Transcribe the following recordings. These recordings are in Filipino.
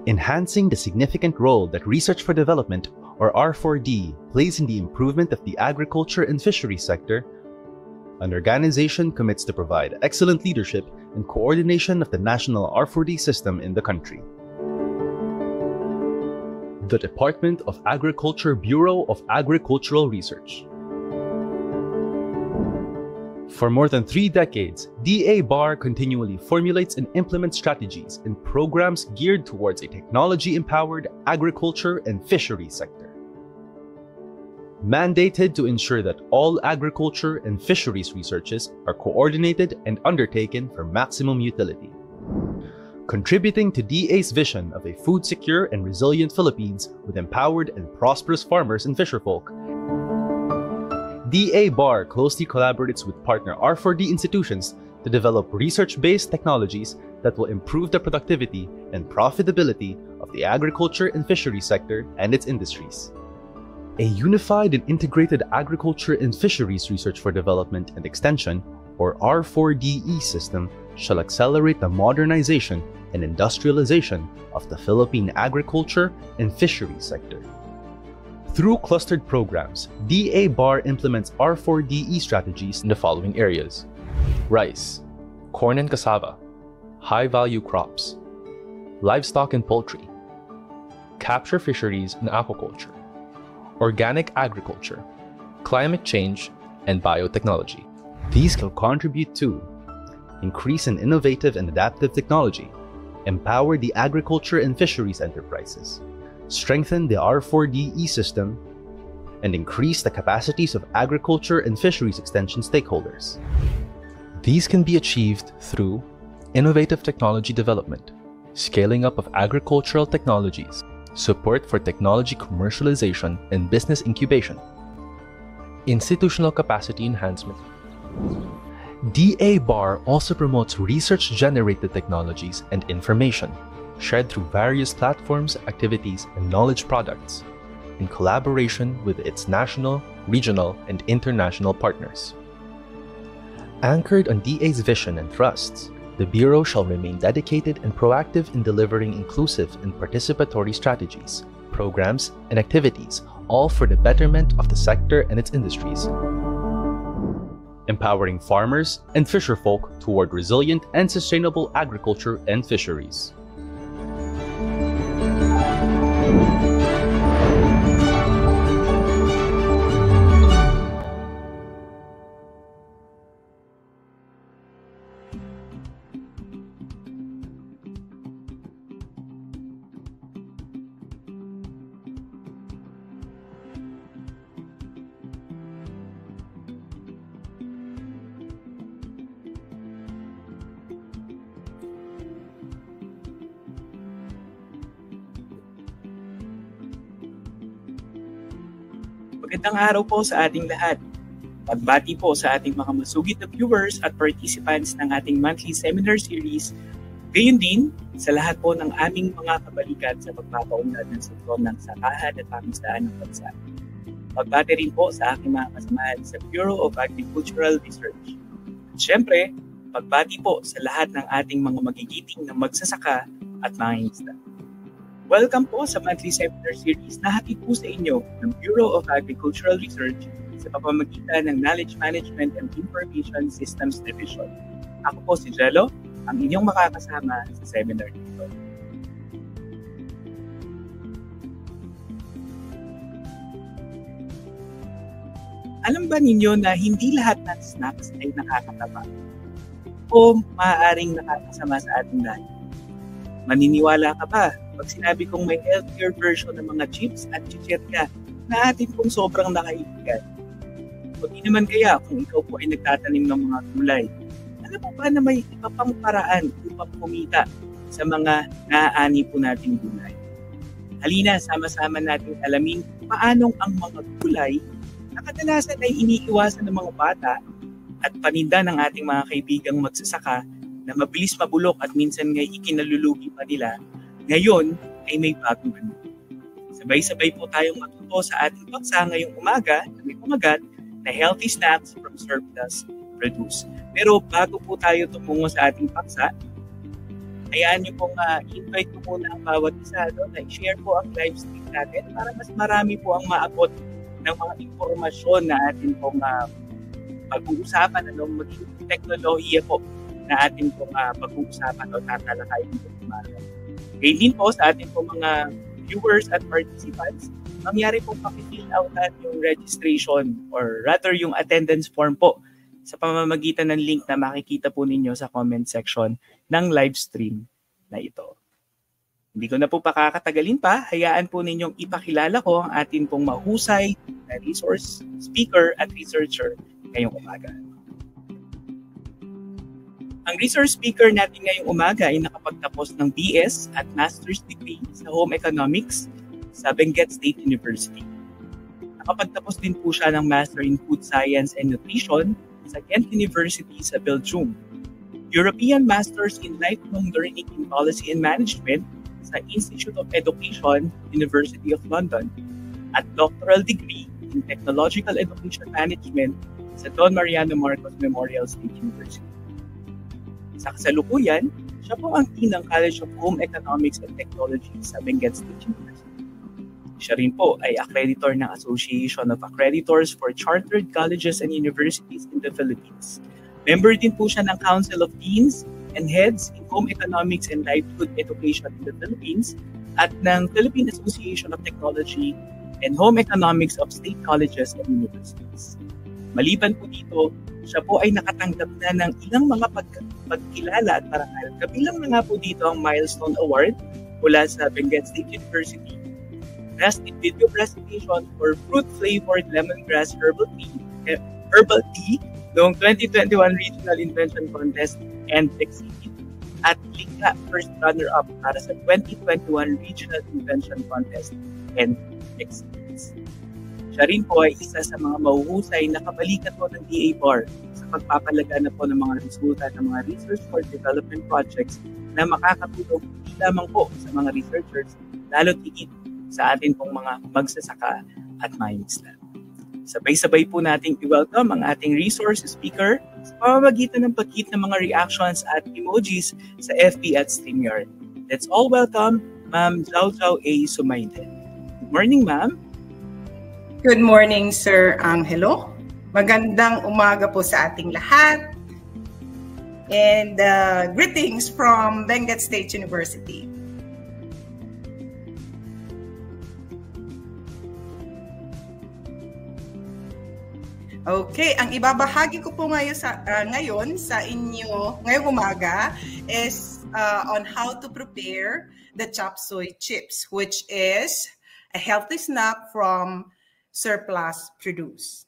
Enhancing the significant role that Research for Development, or R4D, plays in the improvement of the agriculture and fisheries sector, an organization commits to provide excellent leadership and coordination of the national R4D system in the country. The Department of Agriculture Bureau of Agricultural Research. For more than 3 decades, DA-BAR continually formulates and implements strategies and programs geared towards a technology-empowered agriculture and fisheries sector. Mandated to ensure that all agriculture and fisheries researches are coordinated and undertaken for maximum utility. Contributing to DA's vision of a food-secure and resilient Philippines with empowered and prosperous farmers and fisherfolk, DA-BAR closely collaborates with partner R4D institutions to develop research-based technologies that will improve the productivity and profitability of the agriculture and fisheries sector and its industries. A unified and integrated agriculture and fisheries research for development and extension, or R4DE system, shall accelerate the modernization and industrialization of the Philippine agriculture and fisheries sector. Through clustered programs, DA-BAR implements R4DE strategies in the following areas: rice, corn and cassava, high-value crops, livestock and poultry, capture fisheries and aquaculture, organic agriculture, climate change, and biotechnology. These will contribute to increase in innovative and adaptive technology, empower the agriculture and fisheries enterprises, strengthen the R4DE system, and increase the capacities of agriculture and fisheries extension stakeholders. These can be achieved through innovative technology development, scaling up of agricultural technologies, support for technology commercialization and business incubation, institutional capacity enhancement. DA-BAR also promotes research-generated technologies and information shared through various platforms, activities, and knowledge products in collaboration with its national, regional, and international partners. Anchored on DA's vision and thrusts, the Bureau shall remain dedicated and proactive in delivering inclusive and participatory strategies, programs, and activities, all for the betterment of the sector and its industries. Empowering farmers and fisherfolk toward resilient and sustainable agriculture and fisheries. Magandang araw po sa ating lahat. Pagbati po sa ating mga masugid na viewers at participants ng ating monthly seminar series. Gayon din sa lahat po ng aming mga kabalikat sa pagpapaunlad ng sektor ng sakahan at pamistaan ng bansa. Pagbati rin po sa aking mga kasamahan sa Bureau of Agricultural Research. At syempre, pagbati po sa lahat ng ating mga magigiting na magsasaka at mangingisda. Welcome po sa monthly seminar series na hatid po sa inyo ng Bureau of Agricultural Research sa pamamagitan ng Knowledge Management and Information Systems Division. Ako po si Jello, ang inyong makakasama sa seminar nito. Alam ba ninyo na hindi lahat ng snacks ay nakakataba o maaaring nakakasama sa ating lahat? Maniniwala ka ba pag sinabi kong may healthier version ng mga chips at chichirya na atin pong sobrang nakaibigan? O di naman kaya kung ikaw po ay nagtatanim ng mga gulay, alam mo ba na may iba pang paraan upang kumita sa mga naaani po nating gulay? Halina, sama-sama nating alamin paanong ang mga gulay na kadalasan ay iniiwasan ng mga bata at paninda ng ating mga kaibigang magsasaka na mabilis mabulok at minsan ngay ikinalulugi pa nila, ngayon ay may bagong ano. Sa Sabay-sabay po tayong matuto sa ating paksa ngayong umaga na may kumagat na healthy snacks from surplus produce. Pero bago po tayo tumungo sa ating paksa, hayaan niyo pong invite ko muna ang bawat isa na i-share po ang live stream natin para mas marami po ang maabot ng mga impormasyon na atin pong pag-uusapan, maging teknolohiya po na atin pong pag-uusapan o tatalakayin po umaga. Ngayon din po sa atin pong mga viewers at participants, mangyari pong pakifill out yung registration or rather yung attendance form po sa pamamagitan ng link na makikita po ninyo sa comment section ng live stream na ito. Hindi ko na po pakakatagalin pa, hayaan po ninyong ipakilala ko ang atin pong mahusay na resource speaker at researcher ngayong umaga. Ang resource speaker natin ngayong umaga ay nakapagtapos ng BS at Master's degree sa Home Economics sa Benguet State University. Nakapagtapos din po siya ng Master in Food Science and Nutrition sa Ghent University sa Belgium, European Masters in Lifelong Learning in Policy and Management sa Institute of Education, University of London, at doctoral degree in Technological Education Management sa Don Mariano Marcos Memorial State University. Sa kasalukuyan, siya po ang Dean ng College of Home Economics and Technology sa Benguet State University. Siya rin po ay accreditor ng Association of Accreditors for Chartered Colleges and Universities in the Philippines. Member din po siya ng Council of Deans and Heads in Home Economics and Livelihood Education in the Philippines at ng Philippine Association of Technology and Home Economics of State Colleges and Universities. Maliban po dito, siya po ay nakatanggap na ng ilang mga pagkilala at parangal. Kabilang na nga po dito ang Milestone Award mula sa Benguet State University, Best in Video Presentation for Fruit-Flavored Lemongrass Herbal Tea noong 2021 Regional Invention Contest and Exhibit at Lika First Runner-Up para sa 2021 Regional Invention Contest and Exhibits. Siya rin po ay isa sa mga mahuhusay na kabalikat po ng DA-BAR sa pagpapalagana po ng mga resulta ng mga research for development projects na makakatulong hindi lamang po sa mga researchers, lalo't higit sa atin pong mga magsasaka at mangingisda. Sabay-sabay po nating i-welcome ang ating resource speaker sa pamamagitan ng pagkit ng mga reactions at emojis sa FB at StreamYard. Let's all welcome Ma'am Zhao Zhao A. Sumaide. Good morning, Ma'am. Good morning, Sir Angelo. Magandang umaga po sa ating lahat. And greetings from Benguet State University. Okay, ang ibabahagi ko po ngayon sa inyo ngayong umaga is on how to prepare the chop suey chips, which is a healthy snack from surplus produce.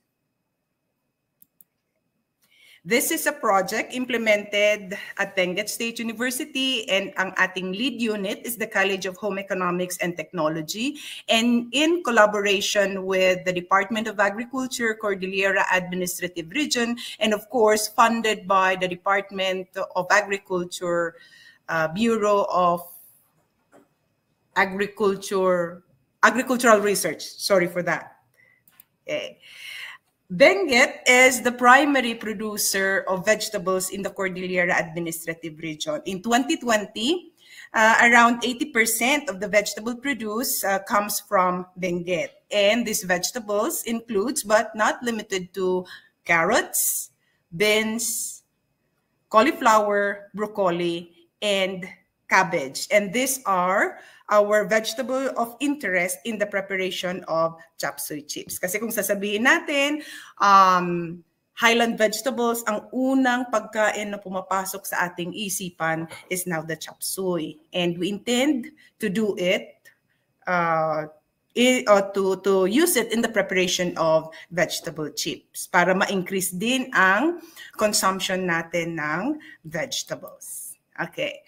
This is a project implemented at Benguet State University, and ang ating lead unit is the College of Home Economics and Technology, and in collaboration with the Department of Agriculture, Cordillera Administrative Region, and of course funded by the Department of Agriculture, Bureau of Agricultural Research. Sorry for that. Okay. Benguet is the primary producer of vegetables in the Cordillera Administrative Region. In 2020, around 80% of the vegetable produce comes from Benguet. And these vegetables includes, but not limited to, carrots, beans, cauliflower, broccoli, and cabbage. And these are our vegetable of interest in the preparation of chop suey chips. Kasi kung sasabihin natin, highland vegetables, ang unang pagkain na pumapasok sa ating isipan is now the chop suey. And we intend to do it, to use it in the preparation of vegetable chips para ma-increase din ang consumption natin ng vegetables. Okay.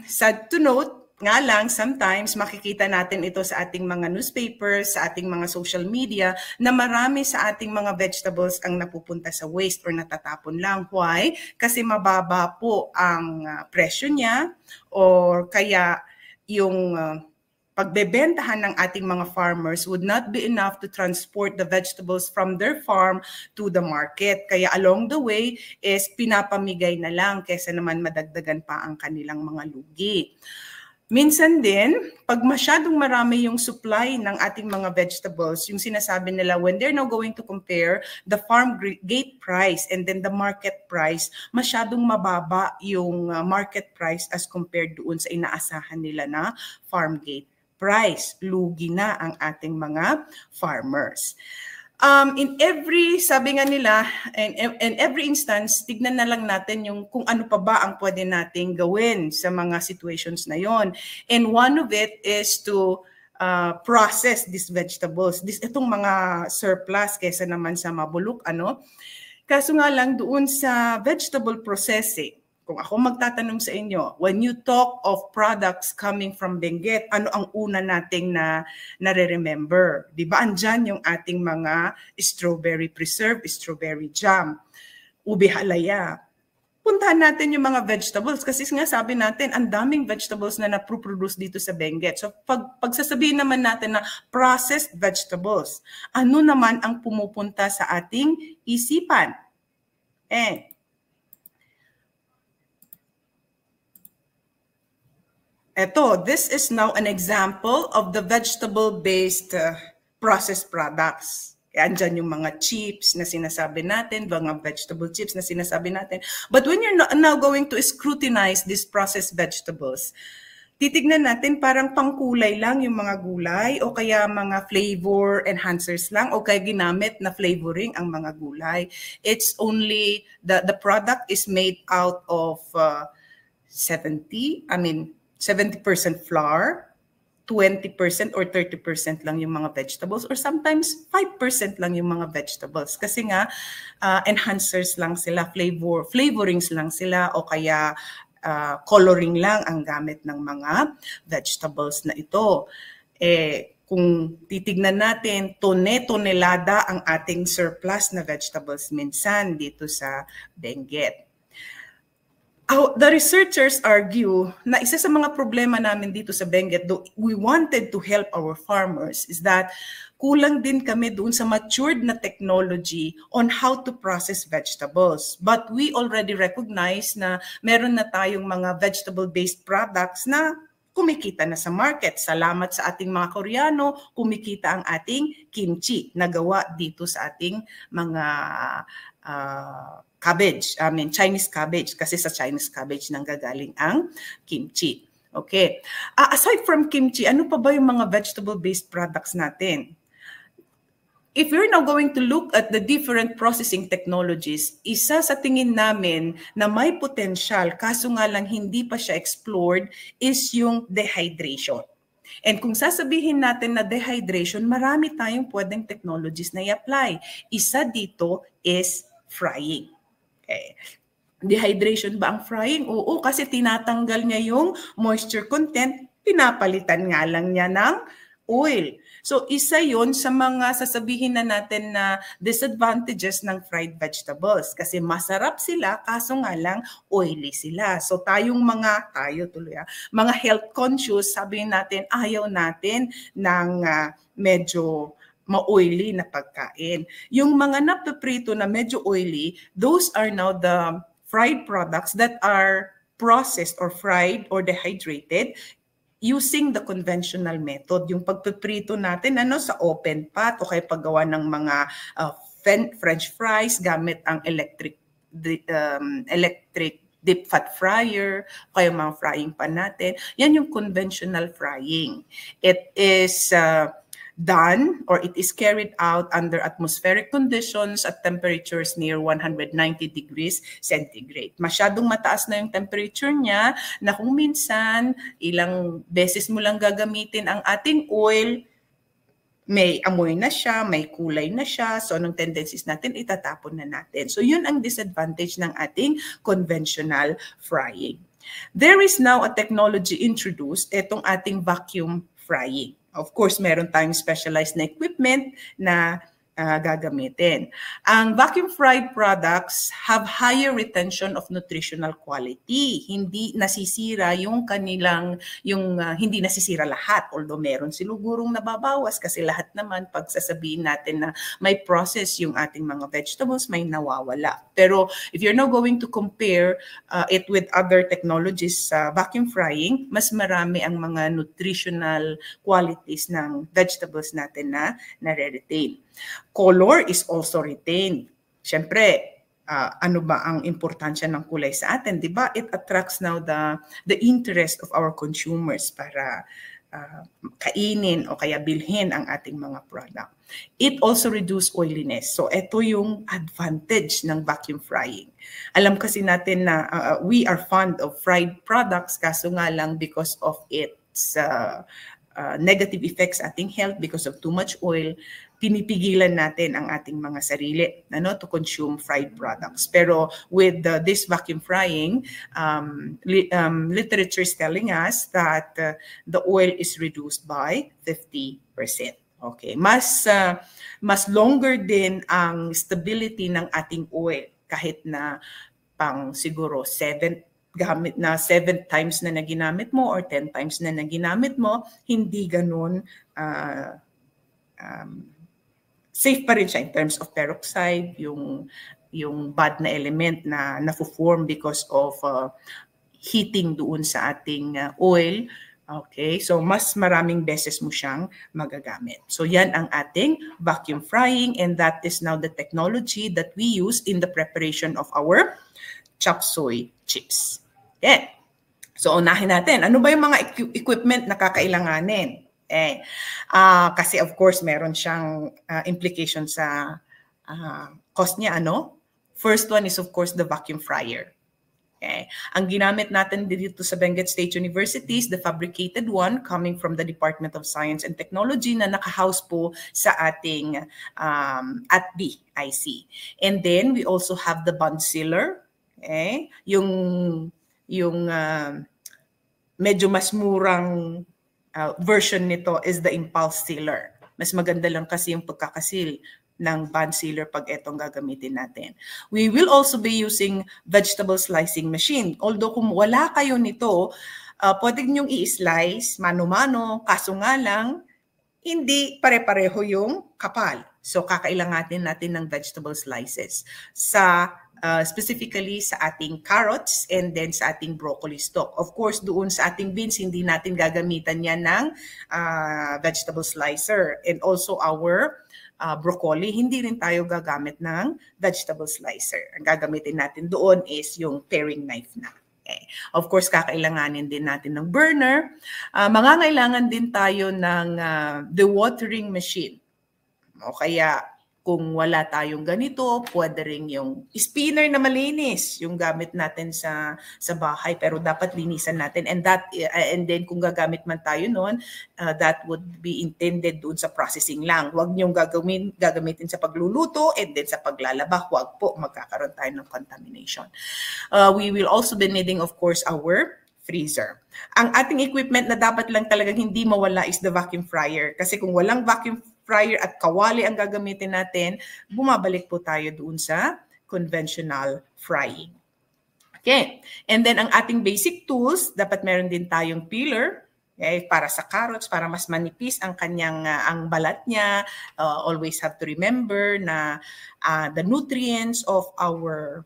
Sad to note, nga lang, sometimes makikita natin ito sa ating mga newspapers, sa ating mga social media, na marami sa ating mga vegetables ang napupunta sa waste or natatapon lang. Why? Kasi mababa po ang presyo niya, or kaya yung pagbebentahan ng ating mga farmers would not be enough to transport the vegetables from their farm to the market. Kaya along the way is pinapamigay na lang kaysa naman madagdagan pa ang kanilang mga lugi. Minsan din, pag masyadong marami yung supply ng ating mga vegetables, yung sinasabi nila, when they're now going to compare the farm gate price and then the market price, masyadong mababa yung market price as compared doon sa inaasahan nila na farm gate price. Lugi na ang ating mga farmers. In every, sabi nga nila, in every instance, tignan na lang natin yung kung ano pa ba ang pwede nating gawin sa mga situations na yon. And one of it is to process these vegetables. Itong mga surplus kaysa naman sa mabulok, ano. Kaso nga lang doon sa vegetable processing, kung ako magtatanong sa inyo, when you talk of products coming from Benguet, ano ang una nating na nare-remember? Di ba andyan yung ating mga strawberry preserve, strawberry jam, ube halaya. Puntahan natin yung mga vegetables kasi nga sabi natin, ang daming vegetables na naproproduce dito sa Benguet. So pagsasabihin naman natin na processed vegetables, ano naman ang pumupunta sa ating isipan? This is now an example of the vegetable-based processed products. Andyan yung mga chips na sinasabi natin, mga vegetable chips na sinasabi natin. But when you're now going to scrutinize these processed vegetables, titignan natin parang pangkulay lang yung mga gulay o kaya mga flavor enhancers lang o kaya ginamit na flavoring ang mga gulay. It's only, the product is made out of 70% flour, 20% or 30% lang yung mga vegetables, or sometimes 5% lang yung mga vegetables. Kasi nga, enhancers lang sila, flavorings lang sila, o kaya coloring lang ang gamit ng mga vegetables na ito. Kung titignan natin, tonelada ang ating surplus na vegetables minsan dito sa Benguet. The researchers argue na isa sa mga problema namin dito sa Benguet, though we wanted to help our farmers, is that kulang din kami doon sa matured na technology on how to process vegetables. But we already recognize na meron na tayong mga vegetable-based products na kumikita na sa market. Salamat sa ating mga Koreano, kumikita ang ating kimchi na gawa dito sa ating mga cabbage, Chinese cabbage, kasi sa Chinese cabbage nang gagaling ang kimchi. Okay. Aside from kimchi, ano pa ba yung mga vegetable-based products natin? If you're now going to look at the different processing technologies, isa sa tingin namin na may potential, kaso nga lang hindi pa siya explored, is yung dehydration. And kung sasabihin natin na dehydration, marami tayong pwedeng technologies na i-apply. Isa dito is frying. Okay. Dehydration ba ang frying? Oo, kasi tinatanggal niya yung moisture content, pinapalitan nga lang niya ng oil. So isa yon sa mga sasabihin na natin na disadvantages ng fried vegetables kasi masarap sila kaso nga lang oily sila. So mga health conscious, sabihin natin ayaw natin ng medyo ma-oily na pagkain. Yung mga napaprito na medyo oily, those are now the fried products that are processed or fried or dehydrated using the conventional method. Yung pagpiprito natin sa open pot o kaya paggawa ng mga French fries gamit ang electric deep fat fryer, kaya mga frying pan natin. Yan yung conventional frying. It is done or it is carried out under atmospheric conditions at temperatures near 190 degrees centigrade. Masyadong mataas na yung temperature niya na kung minsan ilang beses mo lang gagamitin ang ating oil, may amoy na siya, may kulay na siya, so anong tendencies natin, itatapon na natin. So yun ang disadvantage ng ating conventional frying. There is now a technology introduced, itong ating vacuum frying. Of course, meron tayong specialized na equipment na gagamitin. Ang vacuum fried products have higher retention of nutritional quality. Hindi nasisira yung kanilang, hindi nasisira lahat. Although meron sigurong nababawas kasi lahat naman pag sasabihin natin na may process yung ating mga vegetables, may nawawala. Pero if you're now going to compare it with other technologies sa vacuum frying, mas marami ang mga nutritional qualities ng vegetables natin na nare-retain. Color is also retained. Siyempre, ano ba ang importansya ng kulay sa atin? Di ba? It attracts now the interest of our consumers para kainin o kaya bilhin ang ating mga product. It also reduces oiliness. So, ito yung advantage ng vacuum frying. Alam kasi natin na we are fond of fried products, kaso nga lang because of its negative effects sa ating health because of too much oil, pinipigilan natin ang ating mga sarili to consume fried products. Pero with this vacuum frying, literature is telling us that the oil is reduced by 50%. Okay, mas longer din ang stability ng ating oil kahit na pang siguro 7 times na naginamit mo or 10 times na naginamit mo, hindi ganun safe pa rin siya in terms of peroxide, yung bad na element na nafo-form because of heating doon sa ating oil. Okay, so mas maraming beses mo siyang magagamit. So yan ang ating vacuum frying, and that is now the technology that we use in the preparation of our chop suey chips. Okay, so unahin natin. Ano ba yung mga equipment na kakailanganin? Kasi of course meron siyang implication sa cost niya. First one is of course the vacuum fryer. Okay. Ang ginamit natin dito sa Benguet State University is the fabricated one coming from the Department of Science and Technology na naka-house po sa ating ATB IC. And then we also have the bond sealer. Okay. Yung medyo mas murang version nito is the impulse sealer. Mas maganda lang kasi yung pagkakasil ng bond sealer pag etong gagamitin natin. We will also be using vegetable slicing machine. Although kung wala kayo nito, pwede nyong i-slice mano-mano, kaso nga lang, hindi pare-pareho yung kapal. So kakailanganin natin ng vegetable slices sa specifically sa ating carrots and then sa ating broccoli stalk. Of course, doon sa ating beans, hindi natin gagamitan yan ng vegetable slicer. And also our broccoli, hindi rin tayo gagamit ng vegetable slicer. Ang gagamitin natin doon is yung paring knife na. Okay. Of course, kakailanganin din natin ng burner. Mangangailangan din tayo ng dewatering machine. O kaya kung wala tayong ganito, pwede rin yung spinner na malinis, yung gamit natin sa bahay, pero dapat linisan natin. And then kung gagamit man tayo noon, that would be intended doon sa processing lang. Huwag niyong gagamitin sa pagluluto and then sa paglalaba. Huwag po, magkakaroon tayo ng contamination. We will also be needing, of course, our freezer. Ang ating equipment na dapat lang talagang hindi mawala is the vacuum fryer. Kasi kung walang vacuum fryer at kawali ang gagamitin natin, bumabalik po tayo doon sa conventional frying. Okay. And then ang ating basic tools, dapat meron din tayong peeler, okay, para sa carrots, para mas manipis ang kanyang ang balat niya. Always have to remember na the nutrients of our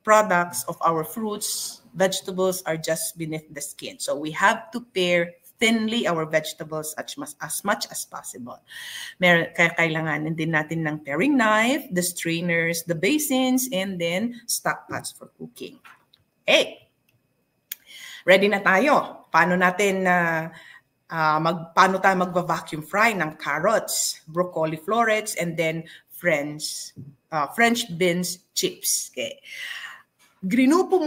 products, of our fruits, vegetables are just beneath the skin. So we have to pare thinly our vegetables as much as possible. Kailanganin din natin ng paring knife, the strainers, the basins, and then stock pots for cooking. Okay. Ready na tayo. Paano tayo magva-vacuum fry ng carrots, broccoli florets, and then French beans chips. Okay. Grinupo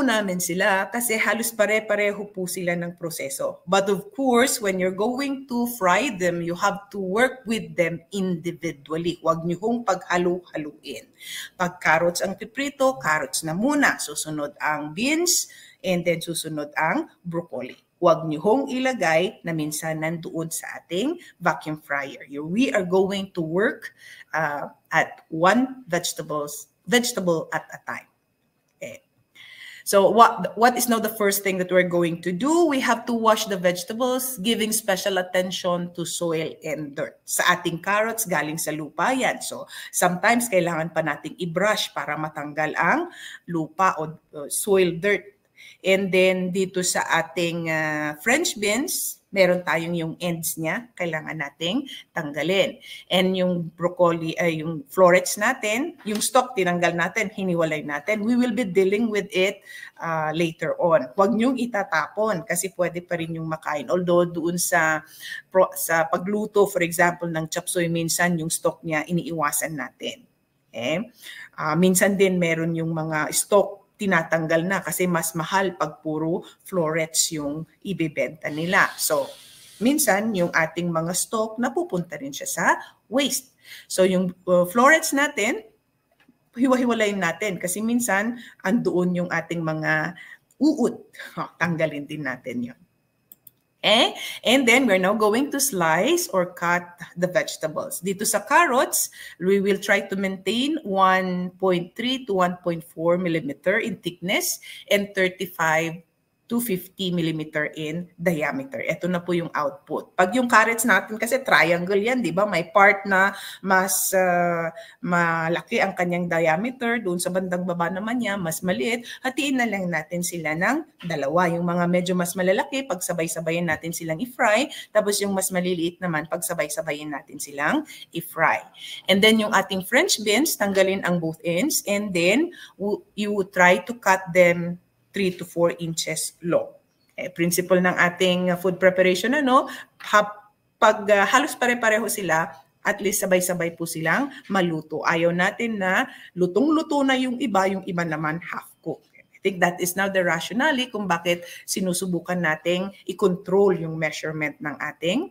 namin sila kasi halos pare-pareho po sila ng proseso. But of course, when you're going to fry them, you have to work with them individually. Huwag niyo kong paghalo-haluin. Pag carrots ang piprito, carrots na muna. Susunod ang beans, and then susunod ang broccoli. Huwag niyo hong ilagay na minsan nandoon sa ating vacuum fryer. We are going to work at one vegetable at a time. Okay. So what is now the first thing that we're going to do? We have to wash the vegetables, giving special attention to soil and dirt. Sa ating carrots, galing sa lupa yan. So sometimes kailangan pa nating i-brush para matanggal ang lupa o soil dirt. And then dito sa ating French beans, meron tayong yung ends niya, kailangan nating tanggalin. And yung broccoli, yung florets natin, yung stalk tinanggal natin, hiniwalay natin. We will be dealing with it later on. Huwag niyong itatapon kasi pwede pa rin yung makain. Although doon sa pagluto, for example, ng chop suey, minsan yung stalk niya iniiwasan natin. Okay? Minsan din meron yung mga stalk tinatanggal na kasi mas mahal pag puro florets yung ibebenta nila. So, minsan yung ating mga stock napupunta rin siya sa waste. So, yung florets natin, hiwa-hiwalayin natin kasi minsan andoon yung ating mga uod. Tanggalin din natin yun. Okay? And then we're now going to slice or cut the vegetables. Dito sa carrots, we will try to maintain 1.3 to 1.4 millimeter in thickness and 35 to 50 millimeter in diameter. Ito na po yung output. Pag yung carrots natin kasi triangle yan, di ba? May part na mas malaki ang kanyang diameter, doon sa bandang baba naman niya, mas maliit. Hatiin na lang natin sila ng dalawa. Yung mga medyo mas malalaki, pagsabay-sabayin natin silang i-fry. Tapos yung mas maliliit naman, pagsabay-sabayin natin silang i-fry. And then yung ating French beans, tanggalin ang both ends. And then you try to cut them 3 to 4 inches long. Principle ng ating food preparation, pag halos pare-pareho sila, at least sabay-sabay po silang maluto. Ayaw natin na lutong-luto na yung iba naman half-cook. I think that is now the rationale kung bakit sinusubukan nating i-control yung measurement ng ating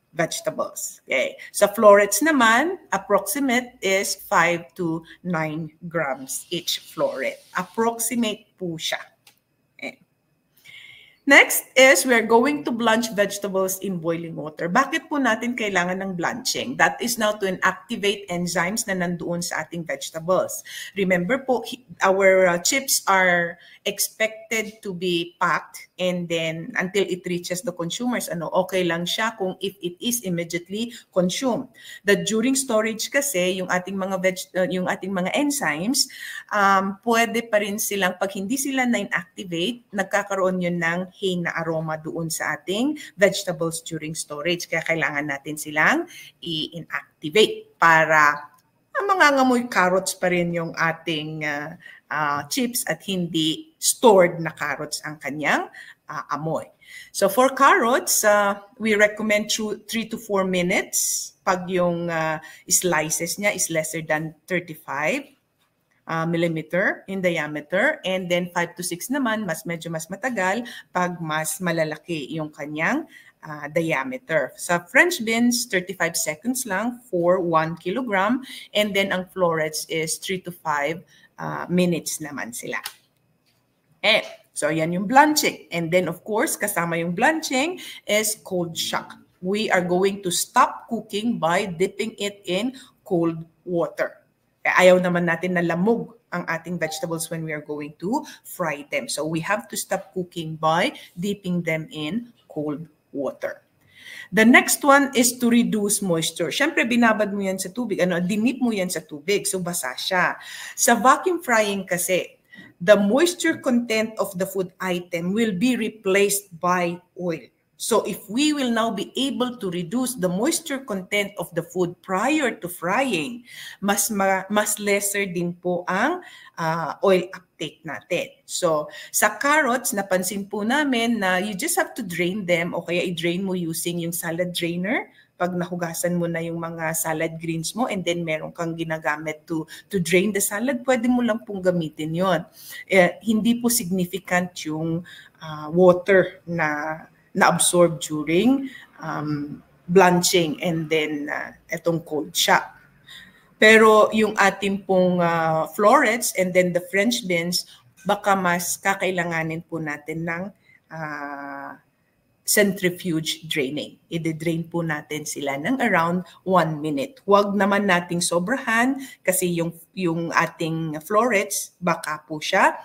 vegetables. Okay. Sa florets naman, approximate is 5 to 9 grams each floret. Approximate po siya. Okay. Next is we're going to blanch vegetables in boiling water. Bakit po natin kailangan ng blanching? That is now to inactivate enzymes na nandoon sa ating vegetables. Remember po, our chips are expected to be packed and then until it reaches the consumers, okay lang siya kung if it is immediately consumed. That during storage kasi, yung ating mga enzymes, pwede pa rin silang, pag hindi sila na-inactivate, nagkakaroon yun ng hay na aroma doon sa ating vegetables during storage. Kaya kailangan natin silang i-inactivate para mangangamoy carrots pa rin yung ating chips at hindi stored na carrots ang kanyang amoy. So for carrots, we recommend 3 to 4 minutes pag yung slices niya is lesser than 35 millimeter in diameter, and then 5 to 6 naman, medyo mas matagal pag mas malalaki yung kanyang diameter. Sa French beans, 35 seconds lang for 1 kilogram, and then ang florets is 3 to 5 minutes naman sila. So yan yung blanching. And then of course, kasama yung blanching is cold shock. We are going to stop cooking by dipping it in cold water. Ayaw naman natin na lamog ang ating vegetables when we are going to fry them. So we have to stop cooking by dipping them in cold water. The next one is to reduce moisture. Siyempre, binabad mo yan sa tubig. Dinip mo yan sa tubig. So basa siya. Sa vacuum frying kasi, the moisture content of the food item will be replaced by oil. So if we will now be able to reduce the moisture content of the food prior to frying, mas lesser din po ang oil uptake natin. So sa carrots, napansin po namin na you just have to drain them o kaya i-drain mo using yung salad drainer. Pag nahugasan mo na yung mga salad greens mo and then meron kang ginagamit to drain the salad, pwede mo lang pong gamitin yon. Hindi po significant yung water na absorb during blanching and then itong cold shock. Pero yung ating pong florets and then the French beans, baka mas kakailanganin po natin ng centrifuge draining. I-drain po natin sila ng around 1 minute. Huwag naman nating sobrahan kasi yung ating florets, baka po siya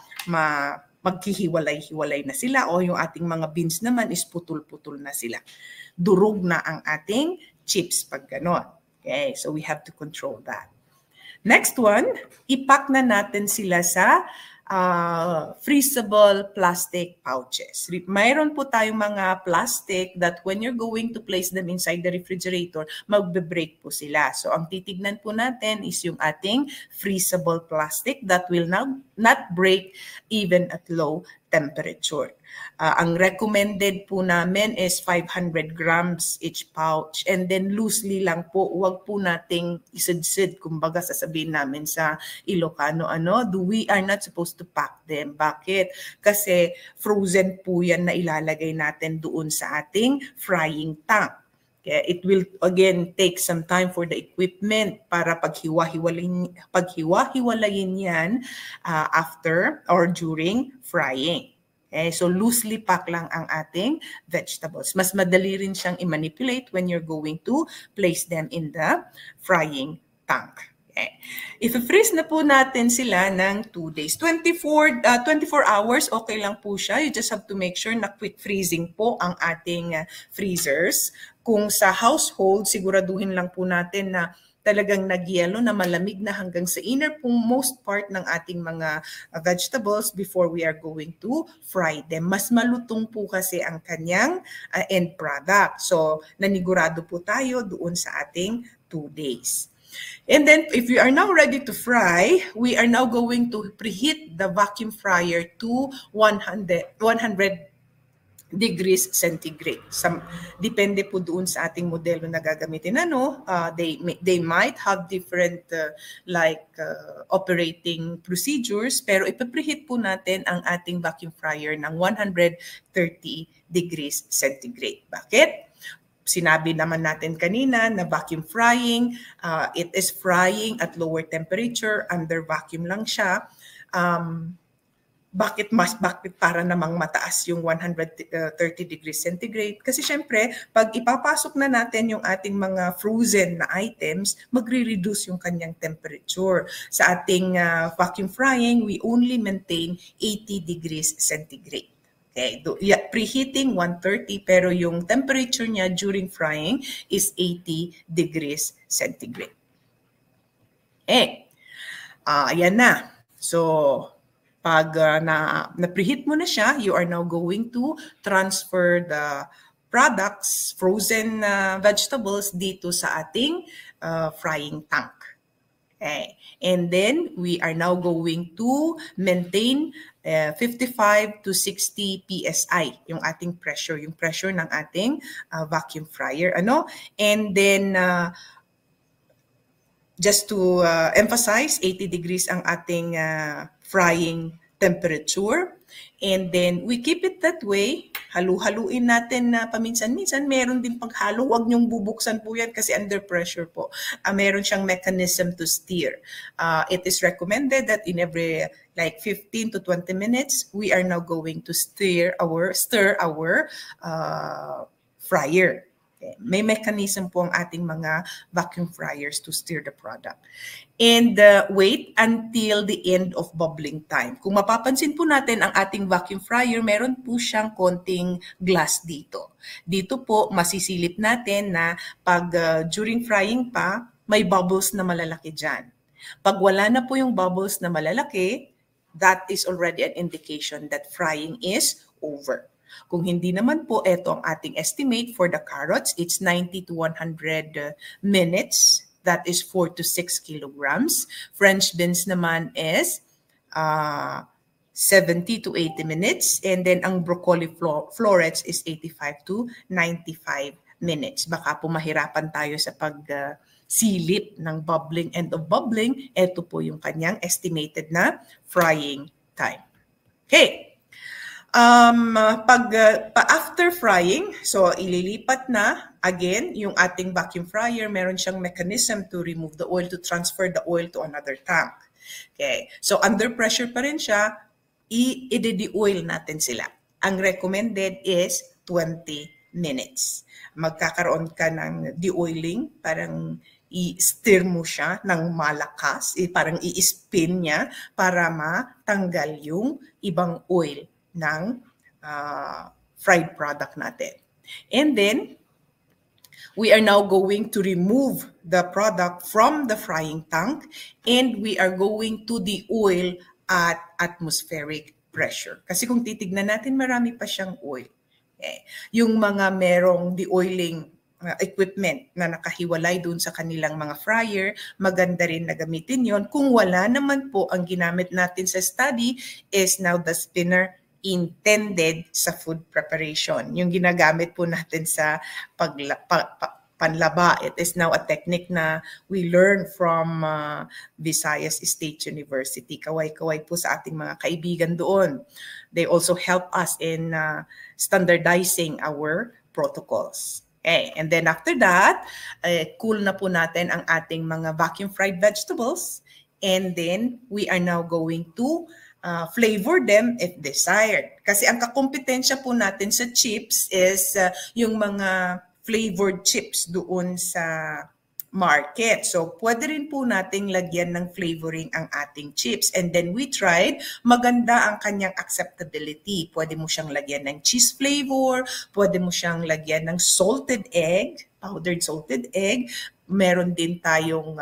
maghihiwalay-hiwalay na sila o yung ating mga beans naman is putol-putol na sila. Durog na ang ating chips pag ganon. Okay, so we have to control that. Next one, ipack na natin sila sa freezable plastic pouches. Mayroon po tayong mga plastic that when you're going to place them inside the refrigerator, magbe-break po sila. So ang titignan po natin is yung ating freezable plastic that will not break even at low temperature. Ang recommended po namin is 500 grams each pouch and then loosely lang po, huwag po nating isidsid, kumbaga sasabihin namin sa Ilocano, we are not supposed to pack them. Bakit? Kasi frozen po yan na ilalagay natin doon sa ating frying tank. It will again take some time for the equipment para paghiwa-hiwalayin yan after or during frying. Okay, so loosely pack lang ang ating vegetables. Mas madali rin siyang i-manipulate when you're going to place them in the frying tank. Okay. If-freeze na po natin sila ng 2 days. 24 hours, okay lang po siya. You just have to make sure na quick freezing po ang ating freezers. Kung sa household, siguraduhin lang po natin na talagang nagyelo na malamig na hanggang sa inner most part ng ating mga vegetables before we are going to fry them. Mas malutong po kasi ang kanyang end product. So, nanigurado po tayo doon sa ating 2 days. And then, if we are now ready to fry, we are now going to preheat the vacuum fryer to 100 degrees centigrade. Depende po doon sa ating modelo na gagamitin. They might have different operating procedures, pero ipapreheat po natin ang ating vacuum fryer ng 130 degrees centigrade. Bakit? Sinabi naman natin kanina na vacuum frying, it is frying at lower temperature, under vacuum lang siya. Bakit para namang mataas yung 130 degrees centigrade? Kasi syempre, pag ipapasok na natin yung ating mga frozen na items, magre-reduce yung kanyang temperature. Sa ating vacuum frying, we only maintain 80 degrees centigrade. Okay, preheating 130 pero yung temperature niya during frying is 80 degrees centigrade. Ayan na. So, pag na-preheat mo na siya, you are now going to transfer the products, frozen vegetables dito sa ating frying tank. Okay. And then, we are now going to maintain 55 to 60 PSI, yung ating pressure, yung pressure ng ating vacuum fryer. And then, just to emphasize, 80 degrees ang ating frying temperature. And then, we keep it that way. Halu-haluin natin na paminsan-minsan. Meron din paghalo. Huwag niyong bubuksan po yan kasi under pressure po. Meron siyang mechanism to steer. It is recommended that in every 15 to 20 minutes, we are now going to stir our fryer. Okay. May mechanism po ang ating mga vacuum fryers to steer the product. And wait until the end of bubbling time. Kung mapapansin po natin ang ating vacuum fryer, meron po siyang konting glass dito. Dito po masisilip natin na pag during frying pa, may bubbles na malalaki dyan. Pag wala na po yung bubbles na malalaki, that is already an indication that frying is over. Kung hindi naman po, ito ang ating estimate for the carrots. It's 90 to 100 minutes. That is 4 to 6 kilograms. French beans naman is 70 to 80 minutes. And then ang broccoli florets is 85 to 95 minutes. Baka po mahirapan tayo sa pagsilip ng bubbling, end of bubbling. Ito po yung kanyang estimated na frying time. Okay. After frying, so ililipat na, again, yung ating vacuum fryer, meron siyang mechanism to remove the oil, to transfer the oil to another tank. Okay, so under pressure pa rin siya, i-de-oil natin sila. ang recommended is 20 minutes. Magkakaroon ka ng de-oiling, parang i-stir mo siya ng malakas, parang i-spin niya para matanggal yung ibang oil ng fried product natin. And then, we are now going to remove the product from the frying tank and we are going to de-oil at atmospheric pressure. Kasi kung titignan natin, marami pa siyang oil. Yung mga merong de-oiling equipment na nakahiwalay dun sa kanilang mga fryer, maganda rin na gamitin yon. Kung wala naman po, ang ginamit natin sa study is now the spinner intended sa food preparation. Yung ginagamit po natin sa panlaba, it is now a technique na we learn from Visayas State University. Kaway-kaway po sa ating mga kaibigan doon. They also help us in standardizing our protocols. Okay. And then after that, cool na po natin ang ating mga vacuum fried vegetables. And then we are now going to flavor them if desired. Kasi ang kakompetensya po natin sa chips is yung mga flavored chips doon sa market. So, pwede rin po nating lagyan ng flavoring ang ating chips. And then we tried, maganda ang kanyang acceptability. Pwede mo siyang lagyan ng cheese flavor, pwede mo siyang lagyan ng salted egg, powdered salted egg. Meron din tayong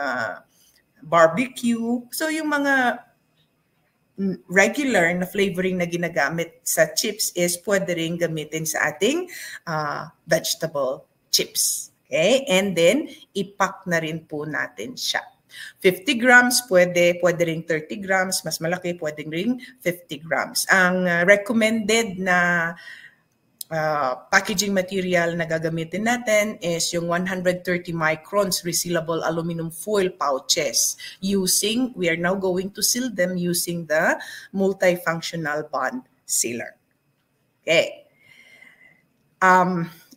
barbecue. So, yung mga regular na flavoring na ginagamit sa chips is pwede rin gamitin sa ating vegetable chips. Okay? And then, ipack na rin po natin siya. 50 grams, pwede rin 30 grams, mas malaki, pwede rin 50 grams. Ang recommended na packaging material na gagamitin natin is yung 130 microns resealable aluminum foil pouches we are now going to seal them using the multifunctional bond sealer. Okay.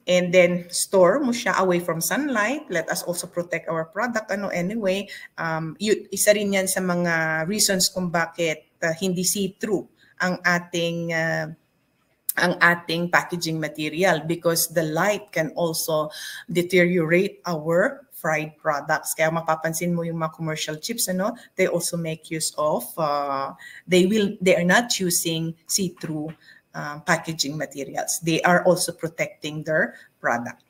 And then store mo siya away from sunlight. Let us also protect our product. Anyway, isa rin yan sa mga reasons kung bakit hindi see-through ang ating packaging material, because the light can also deteriorate our fried products. Kaya mapapansin mo yung mga commercial chips, they also make use of, they are not using see-through packaging materials. They are also protecting their product.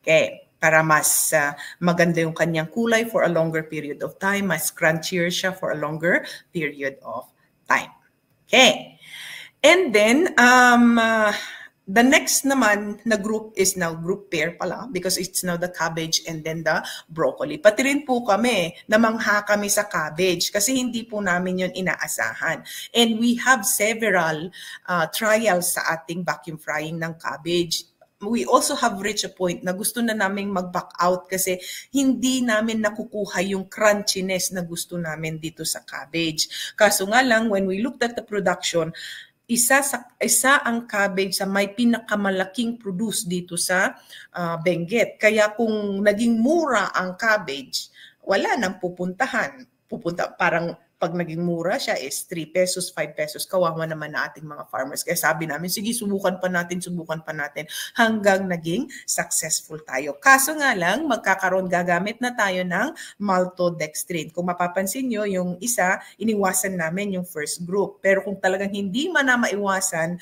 Okay, para mas maganda yung kanyang kulay for a longer period of time, mas crunchier siya for a longer period of time. Okay. And then, the next naman na group is now group pair pala, because it's now the cabbage and then the broccoli. Pati rin po kami, namangha kami sa cabbage kasi hindi po namin yun inaasahan. And we have several trials sa ating vacuum frying ng cabbage. We also have reached a point na gusto na naming mag-back out kasi hindi namin nakukuha yung crunchiness na gusto namin dito sa cabbage. Kaso nga lang, when we looked at the production, isa ang cabbage sa may pinakamalaking produce dito sa Benguet. Kaya kung naging mura ang cabbage, wala nang parang pag naging mura siya is 3 pesos, 5 pesos, kawawa naman na ating mga farmers. Kaya sabi namin, sige, subukan pa natin hanggang naging successful tayo. Kaso nga lang, gagamit na tayo ng maltodextrin. Kung mapapansin nyo, yung isa, iniwasan namin yung first group. Pero kung talagang hindi man na maiwasan,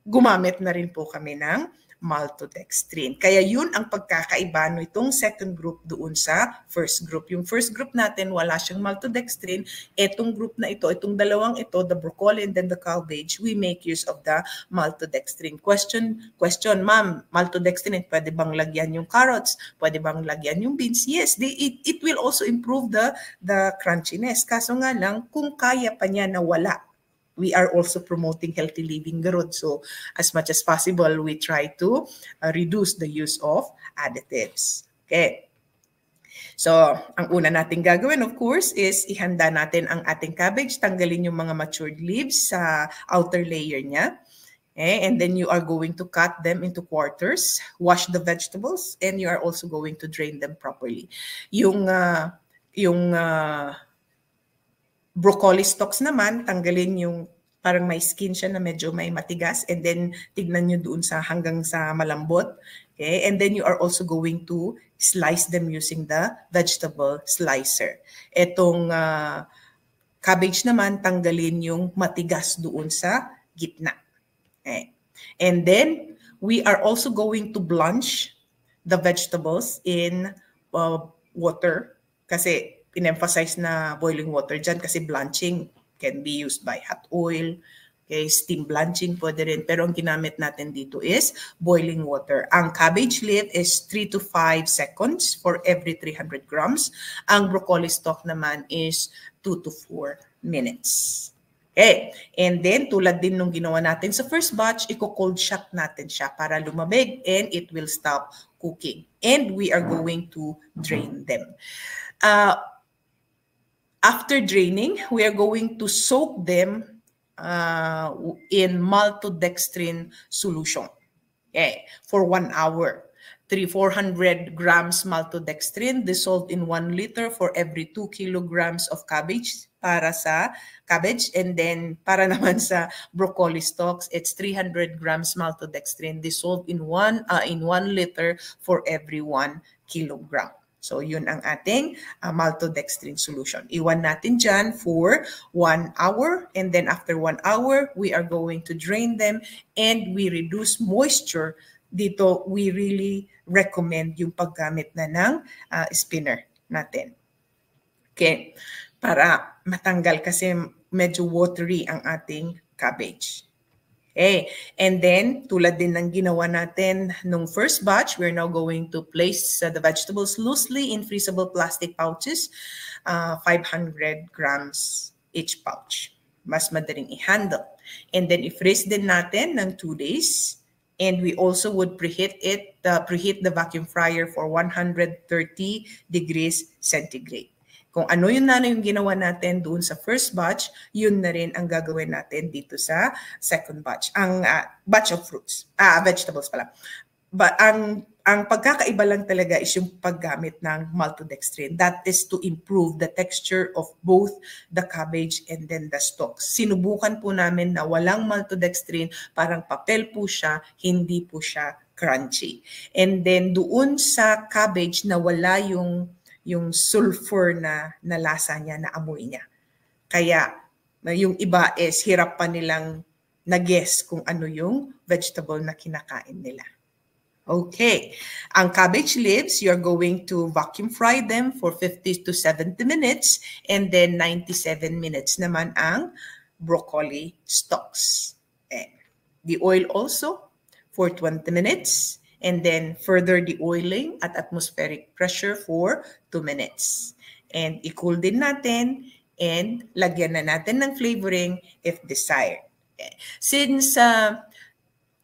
gumamit na rin po kami ng maltodextrin. Kaya yun ang pagkakaiba no itong second group doon sa first group. Yung first group natin, wala siyang maltodextrin. Itong group na ito, itong dalawang ito, the broccoli and then the cabbage, we make use of the maltodextrin. Question, ma'am, maltodextrin, pwede bang lagyan yung carrots? Pwede bang lagyan yung beans? Yes, it will also improve the crunchiness. Kaso nga lang, kung kaya pa niya na wala, we are also promoting healthy living garod. So as much as possible, we try to reduce the use of additives. Okay. So ang una nating gagawin, of course, is ihanda natin ang ating cabbage. Tanggalin yung mga matured leaves sa outer layer niya. Okay. And then you are going to cut them into quarters, wash the vegetables, and you are also going to drain them properly. Yung broccoli stalks naman, tanggalin yung parang may skin siya na medyo may matigas, and then tignan nyo doon sa hanggang sa malambot. Okay? And then you are also going to slice them using the vegetable slicer. Etong cabbage naman, tanggalin yung matigas doon sa gitna. Okay? And then we are also going to blanch the vegetables in water, kasi in-emphasize na boiling water dyan kasi blanching can be used by hot oil, okay, steam blanching pwede rin, pero ang ginamit natin dito is boiling water. Ang cabbage leaf is 3 to 5 seconds for every 300 grams. Ang broccoli stalk naman is 2 to 4 minutes. Okay, and then tulad din nung ginawa natin sa first batch, i-cold shock natin siya para lumamig and it will stop cooking. And we are going to drain them. After draining, we are going to soak them in maltodextrin solution, okay, for 1 hour. 400 grams maltodextrin dissolved in 1 liter for every 2 kilograms of cabbage para sa cabbage. And then para naman sa broccoli stalks, it's 300 grams maltodextrin dissolved in 1 liter for every 1 kilogram. So yun ang ating maltodextrin solution. Iwan natin dyan for 1 hour, and then after 1 hour, we are going to drain them and we reduce moisture. Dito, we really recommend yung paggamit na ng spinner natin. Okay, para matanggal kasi medyo watery ang ating cabbage. Okay, and then tulad din ng ginawa natin nung first batch, we're now going to place the vegetables loosely in freezable plastic pouches, 500 grams each pouch. Mas madaling i-handle. And then i-freeze din natin ng 2 days. And we also would preheat the vacuum fryer for 130 degrees centigrade. Kung ano yun na yung ginawa natin doon sa first batch, yun na rin ang gagawin natin dito sa second batch. Ang batch of fruits, vegetables pala. But ang pagkakaiba lang talaga is yung paggamit ng maltodextrin. That is to improve the texture of both the cabbage and then the stalks. Sinubukan po namin na walang maltodextrin, parang papel po siya, hindi po siya crunchy. And then doon sa cabbage na wala yung sulfur na lasa niya, na amoy niya. Kaya yung iba is hirap pa nilang na-guess kung ano yung vegetable na kinakain nila. Okay, ang cabbage leaves, you're going to vacuum fry them for 50 to 70 minutes, and then 97 minutes naman ang broccoli stalks. Okay. The oil also for 20 minutes. And then further deoiling at atmospheric pressure for 2 minutes. And i-cool din natin and lagyan na natin ng flavoring if desired. Okay. Since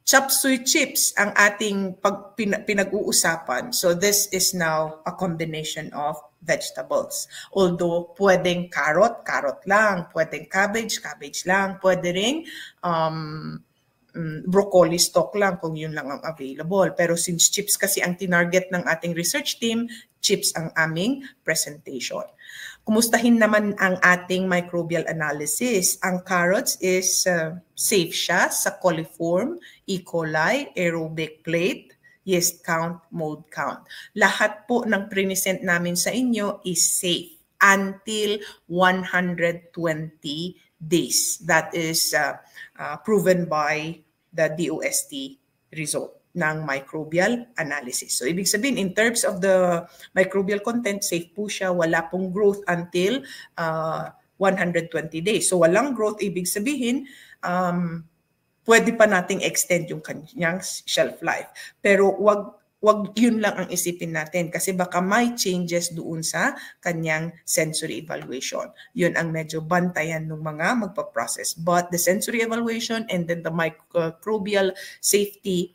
chop suey chips ang ating pinag-uusapan, so this is now a combination of vegetables. Although pwedeng carrot lang, pwedeng cabbage lang, pwede ring broccoli stalk lang kung yun lang ang available. Pero since chips kasi ang tinarget ng ating research team, chips ang aming presentation. Kumustahin naman ang ating microbial analysis. Ang carrots is safe siya sa coliform, E. coli, aerobic plate, yeast count, mold count. Lahat po ng present namin sa inyo is safe until 120 days. That is proven by the DOST result ng microbial analysis. So, ibig sabihin, in terms of the microbial content, safe po siya, wala pong growth until 120 days. So, walang growth, ibig sabihin, pwede pa nating extend yung kanyang shelf life. Pero wag yun lang ang isipin natin kasi baka may changes doon sa kanyang sensory evaluation. Yun ang medyo bantayan ng mga magpa-process. But the sensory evaluation and then the microbial safety,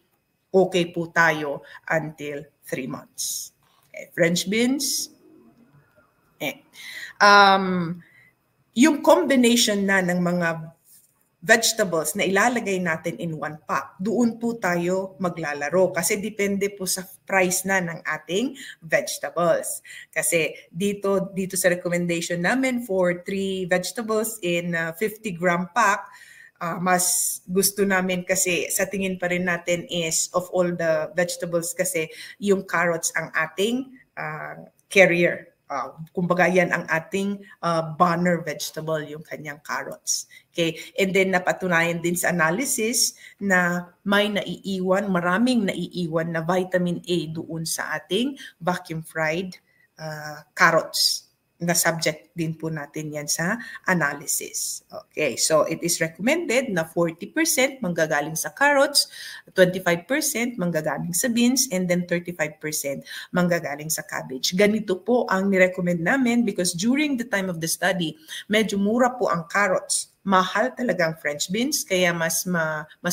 okay po tayo until 3 months. Okay. French beans. Yung combination na ng mga vegetables na ilalagay natin in 1 pack, doon po tayo maglalaro kasi depende po sa price na ng ating vegetables. Kasi dito sa recommendation namin for 3 vegetables in 50-gram pack, mas gusto namin kasi sa tingin pa rin natin is of all the vegetables kasi yung carrots ang ating carrier. Kumbaga yan ang ating banner vegetable, yung kanyang carrots. Okay? And then napatunayan din sa analysis na maraming naiiwan na vitamin A doon sa ating vacuum fried carrots. Na subject din po natin yan sa analysis. Okay, so it is recommended na 40% manggagaling sa carrots, 25% manggagaling sa beans, and then 35% manggagaling sa cabbage. Ganito po ang nirecommend namin because during the time of the study, medyo mura po ang carrots. Mahal talaga ang French beans, kaya mas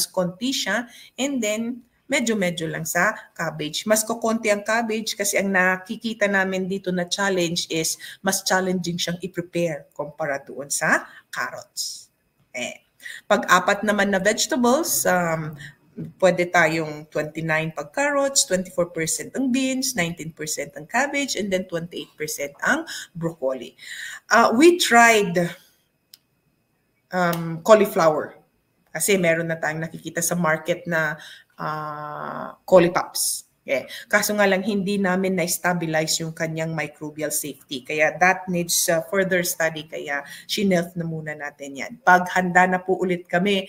konti siya, and then medyo lang sa cabbage. Mas kukonti ang cabbage kasi ang nakikita namin dito na challenge is mas challenging siyang i-prepare kumpara doon sa carrots. Pag-apat naman na vegetables, pwede tayong 29 pag carrots, 24% ang beans, 19% ang cabbage, and then 28% ang broccoli. We tried cauliflower kasi meron na tayong nakikita sa market na Colipops. Okay. Kaso nga lang hindi namin na-stabilize yung kanyang microbial safety. Kaya that needs further study. Kaya shinelf na muna natin yan. Pag handa na po ulit kami,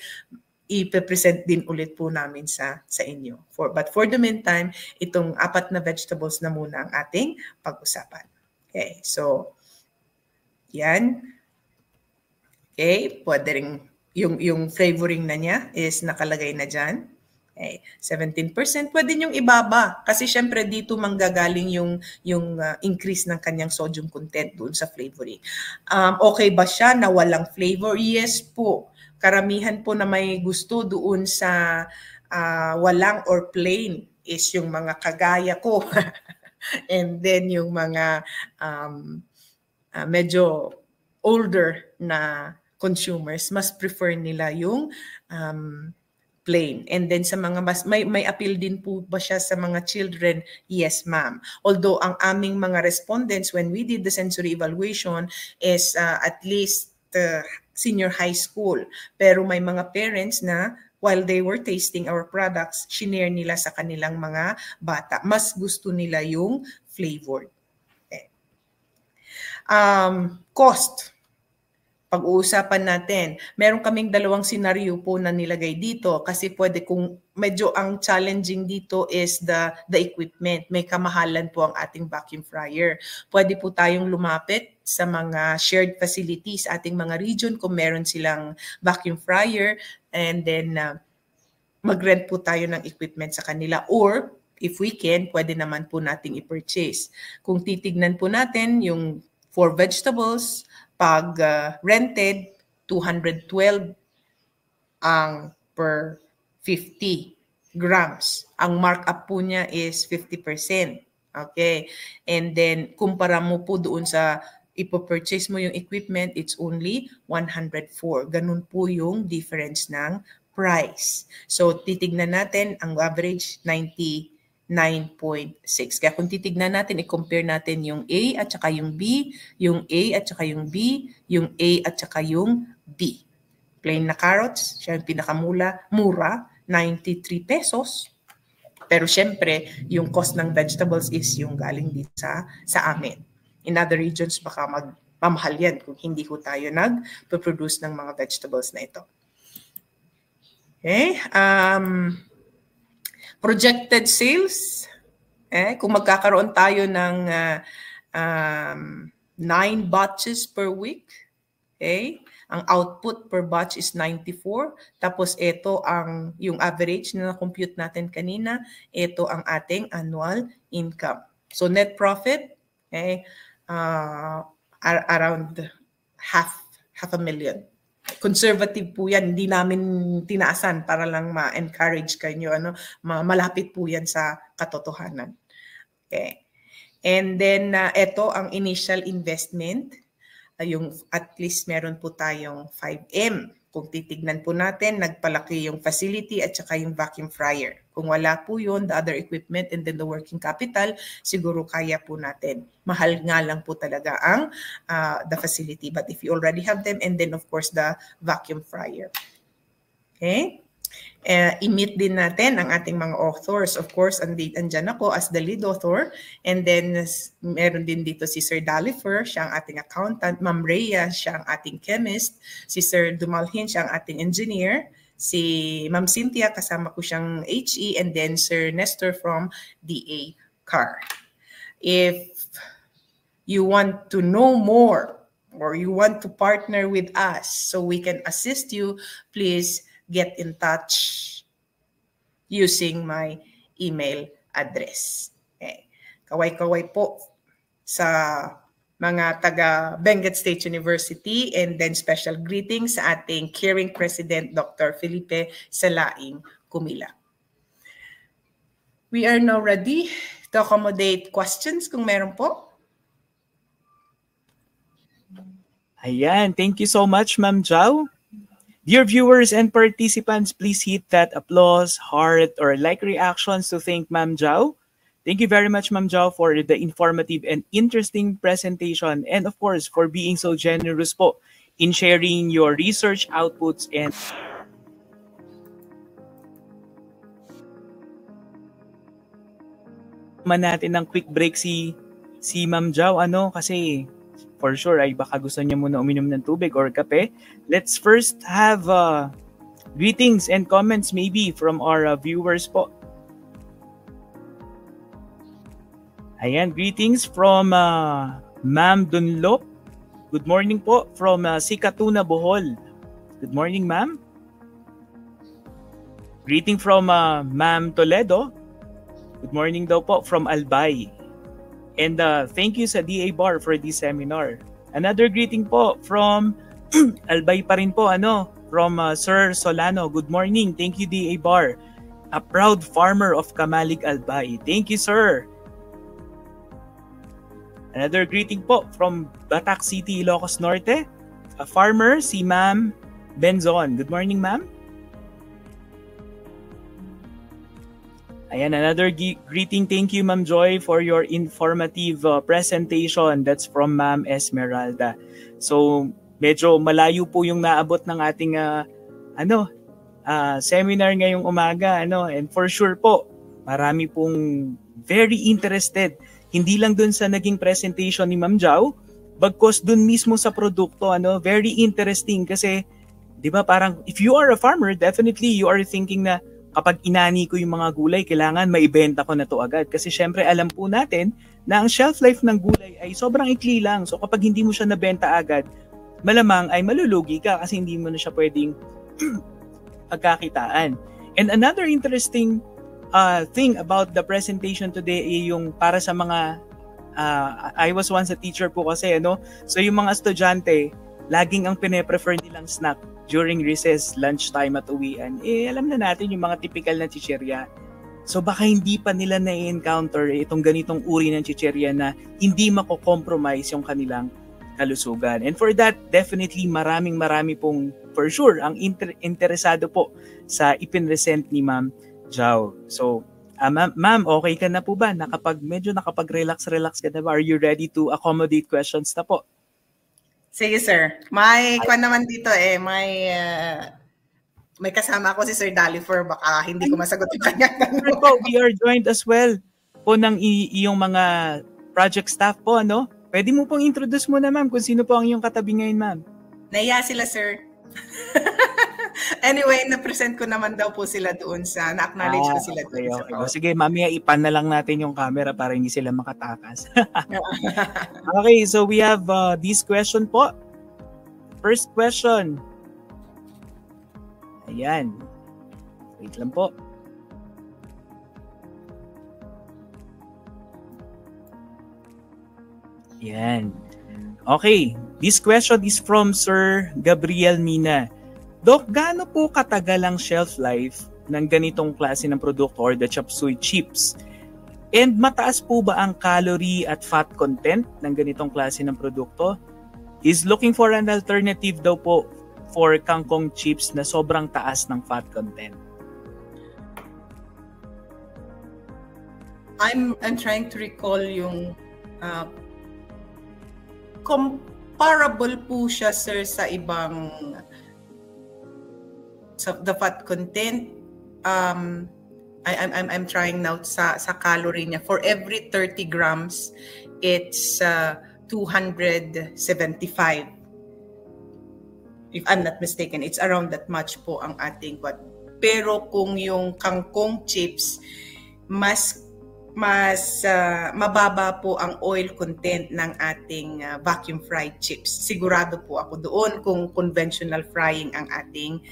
i-present din ulit po namin sa inyo. But for the meantime, itong 4 na vegetables na muna ang ating pag-usapan. Okay. So, yan. Okay. Pwede rin yung flavoring na niya is nakalagay na dyan. Okay. 17%, pwede niyong ibaba kasi syempre dito manggagaling yung increase ng kanyang sodium content doon sa flavoring. Okay ba siya na walang flavor? Yes po. Karamihan po na may gusto doon sa walang or plain is yung mga kagaya ko. And then yung mga medyo older na consumers, mas prefer nila yung plain. And then sa mga may appeal din po ba siya sa mga children? Yes, ma'am. Although ang aming mga respondents when we did the sensory evaluation is at least senior high school. Pero may mga parents na while they were tasting our products, shinare nila sa kanilang mga bata. Mas gusto nila yung flavored. Okay. Cost. Pag-uusapan natin. Meron kaming 2 senaryo po na nilagay dito kasi pwede kung medyo ang challenging dito is the equipment. May kamahalan po ang ating vacuum fryer. Pwede po tayong lumapit sa mga shared facilities, ating mga region kung meron silang vacuum fryer and then mag-rent po tayo ng equipment sa kanila or if we can, pwede naman po nating i-purchase. Kung titignan po natin yung for vegetables, pag rented, 212 ang per 50 grams. Ang markup po niya is 50%. Okay? And then, kumpara mo po doon sa ipopurchase mo yung equipment, it's only 104. Ganun po yung difference ng price. So, titignan natin, ang average 9.6. Kaya kung titignan natin, i-compare natin yung A at saka yung B, yung A at saka yung B, yung A at saka yung B. Plain na carrots, siya yung pinakamura, 93 pesos. Pero syempre, yung cost ng vegetables is yung galing dito sa amin. In other regions, baka magmamahal yan kung hindi ko tayo nag-produce ng mga vegetables na ito. Okay. Projected sales, kung magkakaroon tayo ng 9 batches per week, okay? Ang output per batch is 94. Tapos ito yung average na na-compute natin kanina, ito ang ating annual income. So net profit, okay, around half a million. Conservative po yan, hindi namin tinaasan para lang ma-encourage kayo, malapit po yan sa katotohanan. Okay. And then, ito ang initial investment, yung at least meron po tayong 5M. Kung titignan po natin, nagpalaki yung facility at saka yung vacuum fryer. Kung wala po yun, the other equipment and then the working capital, siguro kaya po natin. Mahal nga lang po talaga ang the facility. But if you already have them, and then of course the vacuum fryer. Okay? I-meet din natin ang ating mga authors. Of course, andyan ako as the lead author. And then, meron din dito si Sir Dalifer, siya ang ating accountant. Ma'am Rhea, siya ang ating chemist. Si Sir Dumalhin, siya ang ating engineer. Si Ma'am Cynthia, kasama ko siyang HE. And then Sir Nestor from DA CAR. If you want to know more or you want to partner with us so we can assist you, please get in touch using my email address. Okay. Kaway-kaway po sa mga taga Benguet State University, and then special greetings sa ating caring President Dr. Felipe Salaing Kumila. We are now ready to accommodate questions kung meron po. Ayan, thank you so much, Ma'am Zhao. Dear viewers and participants, please hit that applause, heart, or like reactions to thank Ma'am Zhao. Thank you very much, Ma'am Zhao, for the informative and interesting presentation, and of course, for being so generous po in sharing your research outputs. And natin ng quick break si Ma'am Zhao, kasi for sure ay baka gusto niya muna uminom ng tubig or kape. Let's first have greetings and comments maybe from our viewers po. Ayan, greetings from Ma'am Dunlop. Good morning po from Sikatuna, Bohol. Good morning, ma'am. Greeting from Ma'am Toledo. Good morning daw po from Albay. And thank you sa DA Bar for this seminar. Another greeting po from Albay pa rin po, from Sir Solano. Good morning. Thank you, DA Bar. A proud farmer of Kamalig, Albay. Thank you, sir. Another greeting po from Batac City, Ilocos Norte. A farmer, si Ma'am Benzon. Good morning, ma'am. Ayan, another greeting. Thank you, Ma'am Joy, for your informative presentation. That's from Ma'am Esmeralda. So, medyo malayo po yung naabot ng ating seminar ngayong umaga. And for sure po, marami pong very interested. Hindi lang dun sa naging presentation ni Ma'am Zhao, bagkos dun mismo sa produkto. Very interesting kasi, di ba, parang if you are a farmer, definitely you are thinking na kapag inani ko yung mga gulay, kailangan maibenta ko na to agad. Kasi syempre alam po natin na ang shelf life ng gulay ay sobrang ikli lang. So kapag hindi mo siya nabenta agad, malamang ay malulugi ka kasi hindi mo na siya pwedeng pagkakitaan. And another interesting thing about the presentation today ay yung para sa mga, I was once a teacher po kasi, so yung mga estudyante, laging ang pine-prefer nilang snack during recess, lunchtime at uwian, alam na natin yung mga typical na chichirya. So baka hindi pa nila na-encounter itong ganitong uri ng chichirya na hindi mako-compromise yung kanilang kalusugan. And for that, definitely marami pong, for sure, ang interesado po sa ipinresent ni Ma'am Zhao. So, ma'am, okay ka na po ba? Medyo nakapag-relax ka na ba? Are you ready to accommodate questions na po? Sige, sir. May kwan naman dito may kasama ako si Sir Dalifer, baka hindi ko masagot yung kanya. We are joined as well po ng iyong mga project staff po, Pwede mo pong introduce mo na, ma'am, kung sino po ang iyong katabi ngayon, ma'am. Naiya sila, sir. Anyway, na-present ko naman daw po sila doon na-acknowledge ko sila doon. Okay. Sige, mamaya ipan na lang natin yung camera para hindi sila makatakas. Okay, so we have this question po. First question. Ayan. Wait lang po. Ayan. Okay, this question is from Sir Gabriel Mina. Dok, gaano po katagal ang shelf life ng ganitong klase ng produkto or the chop suey chips? And mataas po ba ang calorie at fat content ng ganitong klase ng produkto? He's looking for an alternative daw po for kangkong chips na sobrang taas ng fat content. I'm trying to recall yung comparable po siya, sir, sa ibang the fat content, I'm trying now sa calorie niya. For every 30 grams, it's 275. If I'm not mistaken, it's around that much po ang ating what. Pero kung yung kangkong chips, mas mababa po ang oil content ng ating vacuum fried chips. Sigurado po ako doon kung conventional frying ang ating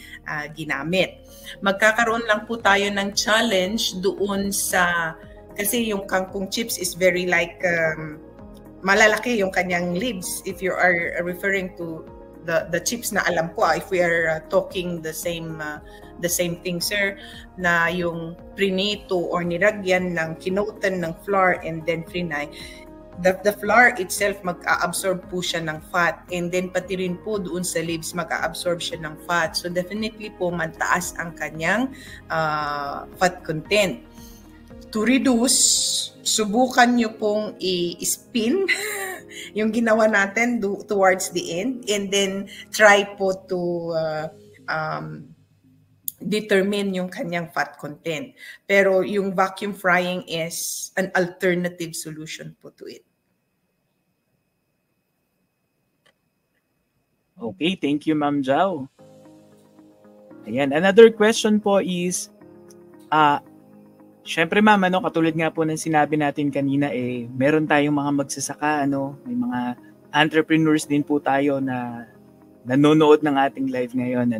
ginamit. Magkakaroon lang po tayo ng challenge doon sa, kasi yung kangkong chips is very like malalaki yung kanyang leaves. If you are referring to the chips na alam ko, if we are talking the same thing, sir, na yung prinito or niragyan ng kinotan ng flour and then frinay, the flour itself mag-a-absorb po siya ng fat, and then pati rin po doon sa leaves mag-a-absorb siya ng fat. So definitely po mantaas ang kanyang fat content. To reduce, subukan nyo pong i-spin yung ginawa natin towards the end, and then try po to determine yung kanyang fat content. Pero yung vacuum frying is an alternative solution po to it. Okay, thank you, Ma'am Jao. Ayan, another question po is, syempre ma'am, katulad nga po ng sinabi natin kanina, meron tayong mga magsasaka, may mga entrepreneurs din po tayo na nanonood ng ating live ngayon.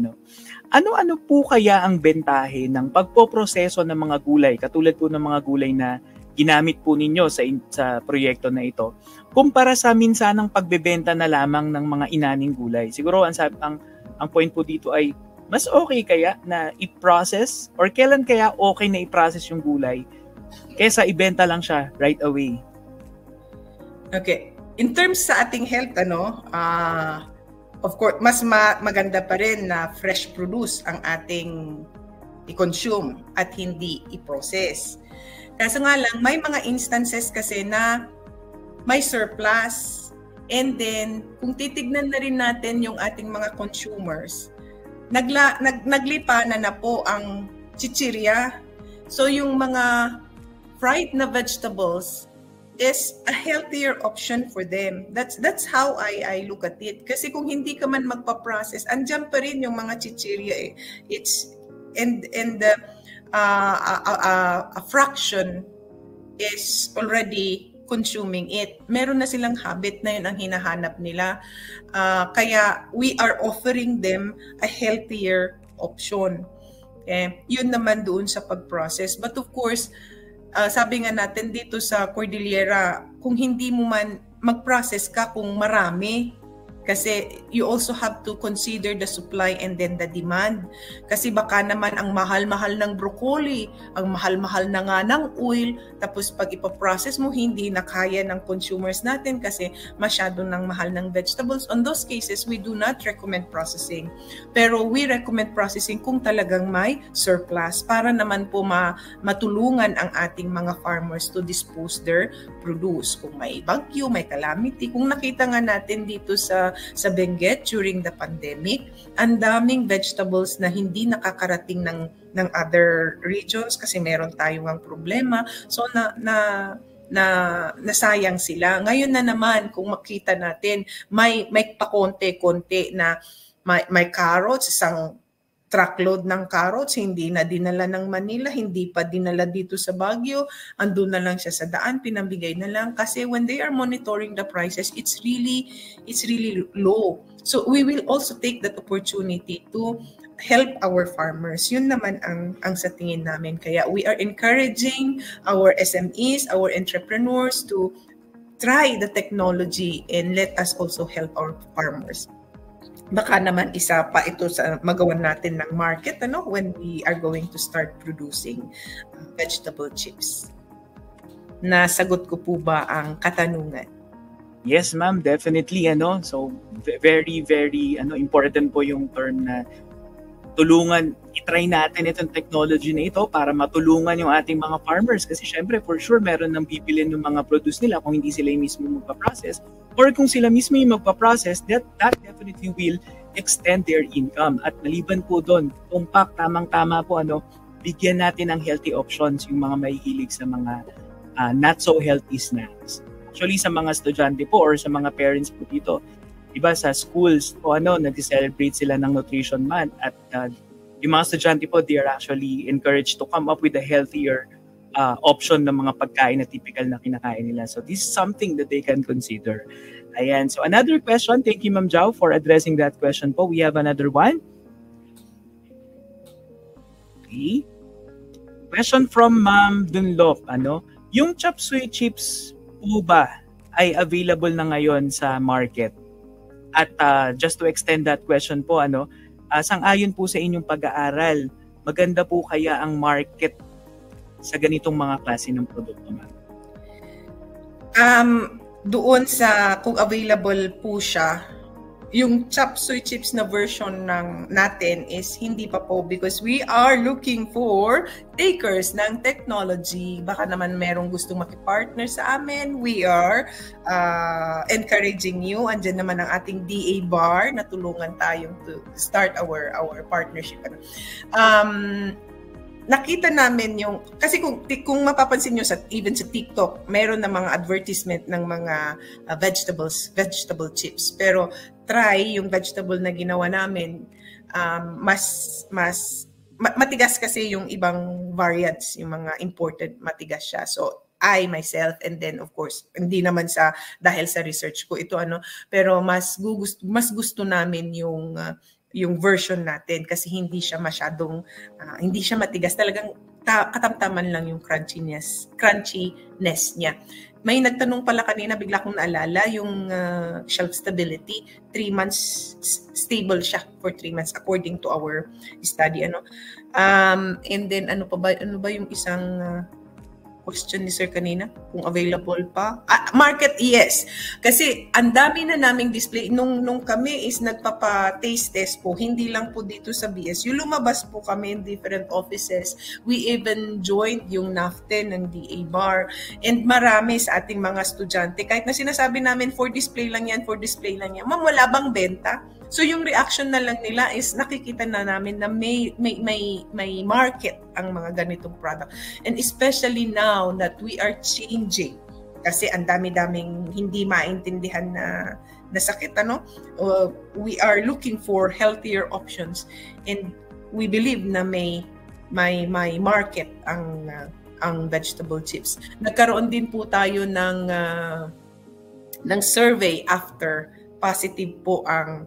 Ano po kaya ang bentahe ng pagpoproseso ng mga gulay, katulad po ng mga gulay na ginamit po ninyo sa proyekto na ito, kumpara sa minsanang pagbebenta na lamang ng mga inaning gulay? Siguro ang point po dito ay, mas okay kaya na i-process, or kailan kaya okay na i-process yung gulay kaysa ibenta lang siya right away? Okay. In terms sa ating health, of course, mas maganda pa rin na fresh produce ang ating i-consume at hindi i-process. Kaso nga lang, may mga instances kasi na may surplus, and then kung titignan na rin natin yung ating mga consumers, naglipa na po ang chichirya. So yung mga fried na vegetables is a healthier option for them. That's how I look at it. Kasi kung hindi ka man magpa-process, andyan pa rin yung mga chichirya. It's a fraction is already consuming it. Meron na silang habit na yun ang hinahanap nila. Kaya we are offering them a healthier option. Yun naman doon sa pag-process. But of course, sabi nga natin dito sa Cordillera, kung hindi mo man mag-process ka kung marami, kasi you also have to consider the supply and then the demand. Kasi baka naman ang mahal-mahal ng broccoli, ang mahal-mahal na nga ng oil, tapos pag ipaprocess mo, hindi na kaya ng consumers natin kasi masyado ng mahal ng vegetables. On those cases, we do not recommend processing. Pero we recommend processing kung talagang may surplus para naman po matulungan ang ating mga farmers to dispose their produce. Kung may bagyo, may calamity, kung nakita nga natin dito sa Benguet during the pandemic, ang daming vegetables na hindi nakakarating ng other regions kasi meron tayong ang problema. So nasayang sila. Ngayon na naman kung makita natin may pakonte-konte na may carrots, isang truckload ng carrots, hindi na dinala ng Manila, hindi pa dinala dito sa Baguio, andun na lang siya sa daan, pinambigay na lang kasi when they are monitoring the prices, it's really low. So we will also take that opportunity to help our farmers. Yun naman ang sa tingin namin. Kaya we are encouraging our SMEs, our entrepreneurs to try the technology and let us also help our farmers. Baka naman isa pa ito sa magawan natin ng market when we are going to start producing vegetable chips. Nasagot ko po ba ang katanungan? Yes, ma'am, definitely. So very, very important po yung term na tulungan, itry natin itong technology na ito para matulungan yung ating mga farmers. Kasi syempre, for sure, meron nang bibilin ng mga produce nila kung hindi sila mismo magpa-process. Or kung sila mismo yung magpa-process, that definitely will extend their income. At maliban po doon, tumpak, tamang-tama po, bigyan natin ng healthy options yung mga mahihilig sa mga not so healthy snacks. Actually, sa mga estudyante po or sa mga parents po dito, diba sa schools po nag-celebrate sila ng Nutrition Month at yung mga estudyante po, they are actually encouraged to come up with a healthier option ng mga pagkain na typical na kinakain nila. So this is something that they can consider. Ayan. So another question. Thank you, Ma'am Jao, for addressing that question po. We have another one. Okay. Question from Ma'am Dunlop. Yung chop suey chips po ba ay available na ngayon sa market? At just to extend that question po, sang-ayon po sa inyong pag-aaral, maganda po kaya ang market sa ganitong mga klase ng produkto, ma'am? Doon sa kung available po siya, yung chop suey chips na version natin is hindi pa po because we are looking for takers ng technology. Baka naman merong gustong makipartner sa amin. We are encouraging you. Andyan naman ang ating DA bar na tulungan tayong to start our partnership. Nakita namin yung, kasi kung mapapansin nyo even sa TikTok, meron na mga advertisement ng mga vegetable chips. Pero try yung vegetable na ginawa namin, matigas kasi yung ibang variants, yung mga imported matigas siya. So I myself, and then of course, hindi naman dahil sa research ko ito pero mas gusto namin yung version natin kasi hindi siya masyadong hindi siya matigas, talagang katamtaman lang yung crunchiness niya. May nagtanong pala kanina, bigla kong naalala yung shelf stability, 3 months stable siya for 3 months according to our study and then ano ba yung isang question ni Sir kanina, kung available pa. Market, yes. Kasi ang dami na naming display. Nung kami is nagpapa-taste test po, hindi lang po dito sa BSU. Lumabas po kami in different offices. We even joined yung NAFTE ng DA bar. And marami sa ating mga estudyante, kahit na sinasabi namin, for display lang yan, ma'am, wala bang benta? So yung reaction na lang nila is nakikita na namin na may market ang mga ganitong product. And especially now that we are changing, kasi ang dami-daming hindi maintindihan na sakit, we are looking for healthier options and we believe na may market ang vegetable chips. Nagkaroon din po tayo ng survey after positive po ang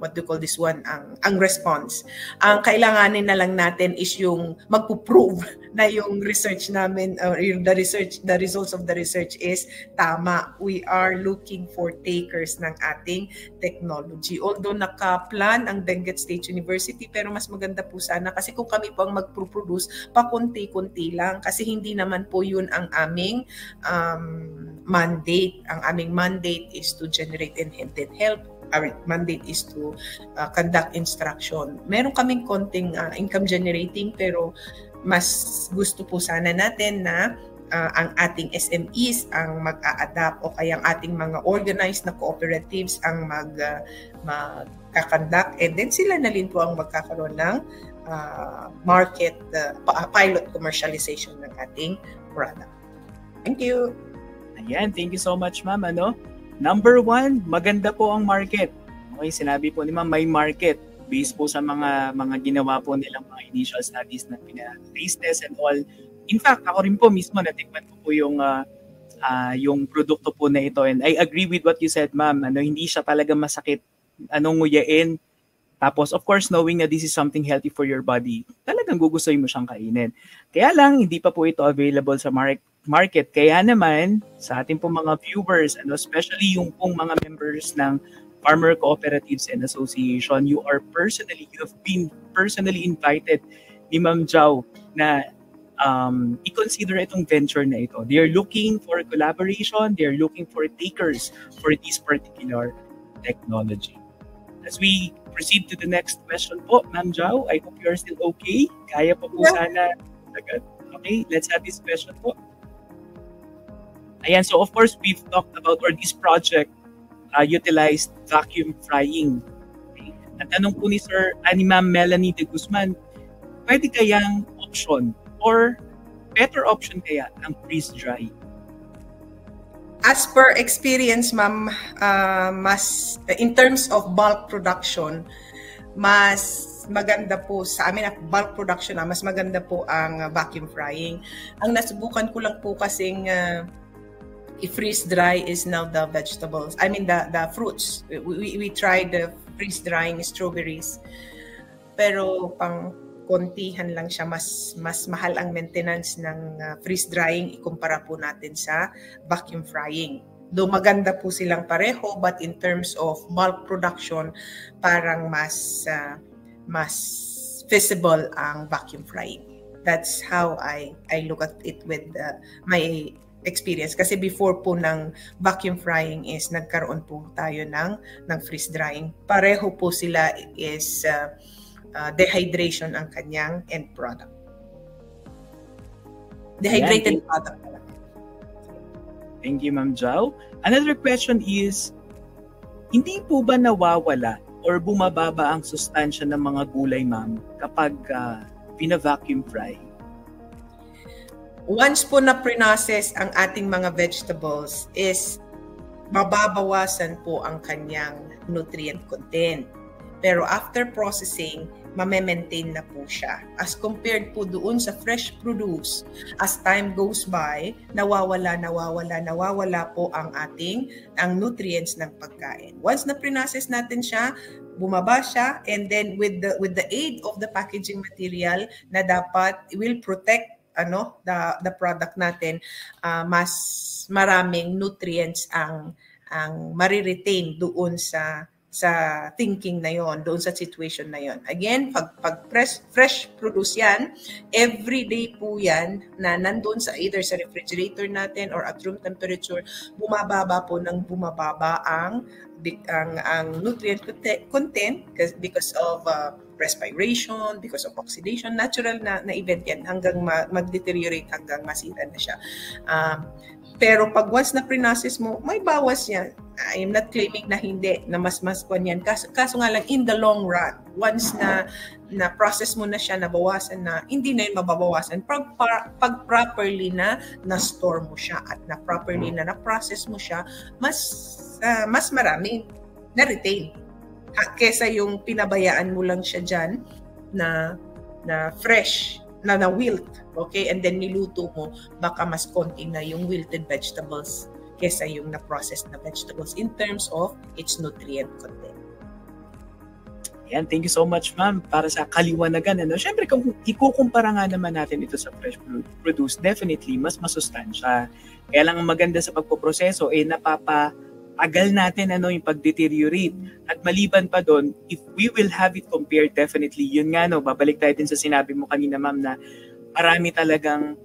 what do you call this one, ang response. Ang kailanganin na lang natin is yung magpo-prove na yung research namin, the results of the research is tama. We are looking for takers ng ating technology. Although naka-plan ang Benguet State University, pero mas maganda po sana kasi kung kami po ang mag-produce, pakunti-kunti lang kasi hindi naman po yun ang aming mandate. Ang aming mandate is to generate and help. Our mandate is to conduct instruction. Meron kaming konting income generating pero mas gusto po sana natin na ang ating SMEs ang mag-a-adapt o kaya ang ating mga organized na cooperatives ang mag-conduct and then sila na rin po ang magkakaroon ng market pilot commercialization ng ating product. Thank you. Ayan, thank you so much, ma'am. Number 1, maganda po ang market. Okay, sinabi po ni ma'am, may market based po sa mga ginawa po nilang mga initial studies na pina-taste test and all. In fact, ako rin po mismo natikman ko po yung produkto po na ito and I agree with what you said, ma'am. Hindi siya talaga masakit nguyain. Tapos, of course, knowing na this is something healthy for your body, talagang gugustuhin mo siyang kainin. Kaya lang, hindi pa po ito available sa market. Kaya naman, sa ating pong mga viewers, especially yung pong mga members ng Farmer Cooperatives and Association, you have been personally invited ni Ma'am Jao na i-consider itong venture na ito. They are looking for collaboration, they are looking for takers for this particular technology. As we proceed to the next question po, Ma'am Jao, I hope you are still okay. Kaya po sana agad. Okay, let's have this question po. Ayan, so of course, we've talked about, or this project utilized vacuum frying. Okay? At tanong po ni Ma'am Melanie de Guzman, pwede kayang option or better option kaya ang freeze-dry? As per experience, ma'am, mas in terms of bulk production, mas maganda po sa amin, bulk production mas maganda po ang vacuum frying. Ang nasubukan ko lang po kasing i-freeze dry is now the vegetables. I mean the fruits. We tried the freeze drying strawberries. Pero pang kontihan lang siya, mas mahal ang maintenance ng freeze drying ikumpara po natin sa vacuum frying. Though maganda po silang pareho, but in terms of bulk production, parang mas feasible ang vacuum frying. That's how I look at it with my experience. Kasi before po ng vacuum frying is nagkaroon po tayo ng freeze drying. Pareho po sila is dehydration ang kanyang end product. Dehydrated product. Thank you, Ma'am Jao. Another question is, hindi po ba nawawala or bumababa ang sustansya ng mga gulay, ma'am, kapag pina-vacuum fry? Once po na pre-process ang ating mga vegetables is mababawasan po ang kanyang nutrient content. Pero after processing, mame-maintain na po siya. As compared po doon sa fresh produce, as time goes by, nawawala po ang nutrients ng pagkain. Once na pre-process natin siya, bumaba siya, and then with the aid of the packaging material na dapat will protect the product natin, mas maraming nutrients ang mariretain doon sa thinking na yon, doon sa situation na yon. Again, pag fresh produce yan, everyday po yan na nandun sa either sa refrigerator natin or at room temperature, bumababa ang nutrient content because of respiration, because of oxidation, natural na event yan hanggang mag-deteriorate, hanggang masira na siya. Pero pag once na pre-process mo, may bawas yan. I am not claiming na hindi, na mas kwan yan. Kaso nga lang, in the long run, once na process mo na siya, nabawasan na, hindi na yun mababawasan. Pag properly na-store mo siya at properly na process mo siya, mas marami na-retain. Kesa yung pinabayaan mo lang siya dyan na fresh, na wilt, okay? And then niluto mo, baka mas konti na yung wilted vegetables kesa yung na-processed na vegetables in terms of its nutrient content. Ayan, thank you so much, ma'am, para sa kaliwanagan. Siyempre, kung ikukumpara nga naman natin ito sa fresh produce, definitely, mas masustansya. Kaya lang ang maganda sa pagpoproseso, napapaagal natin yung pag-deteriorate. At maliban pa doon, if we will have it compared, definitely, yun nga, babalik tayo din sa sinabi mo kanina, ma'am, na marami talagang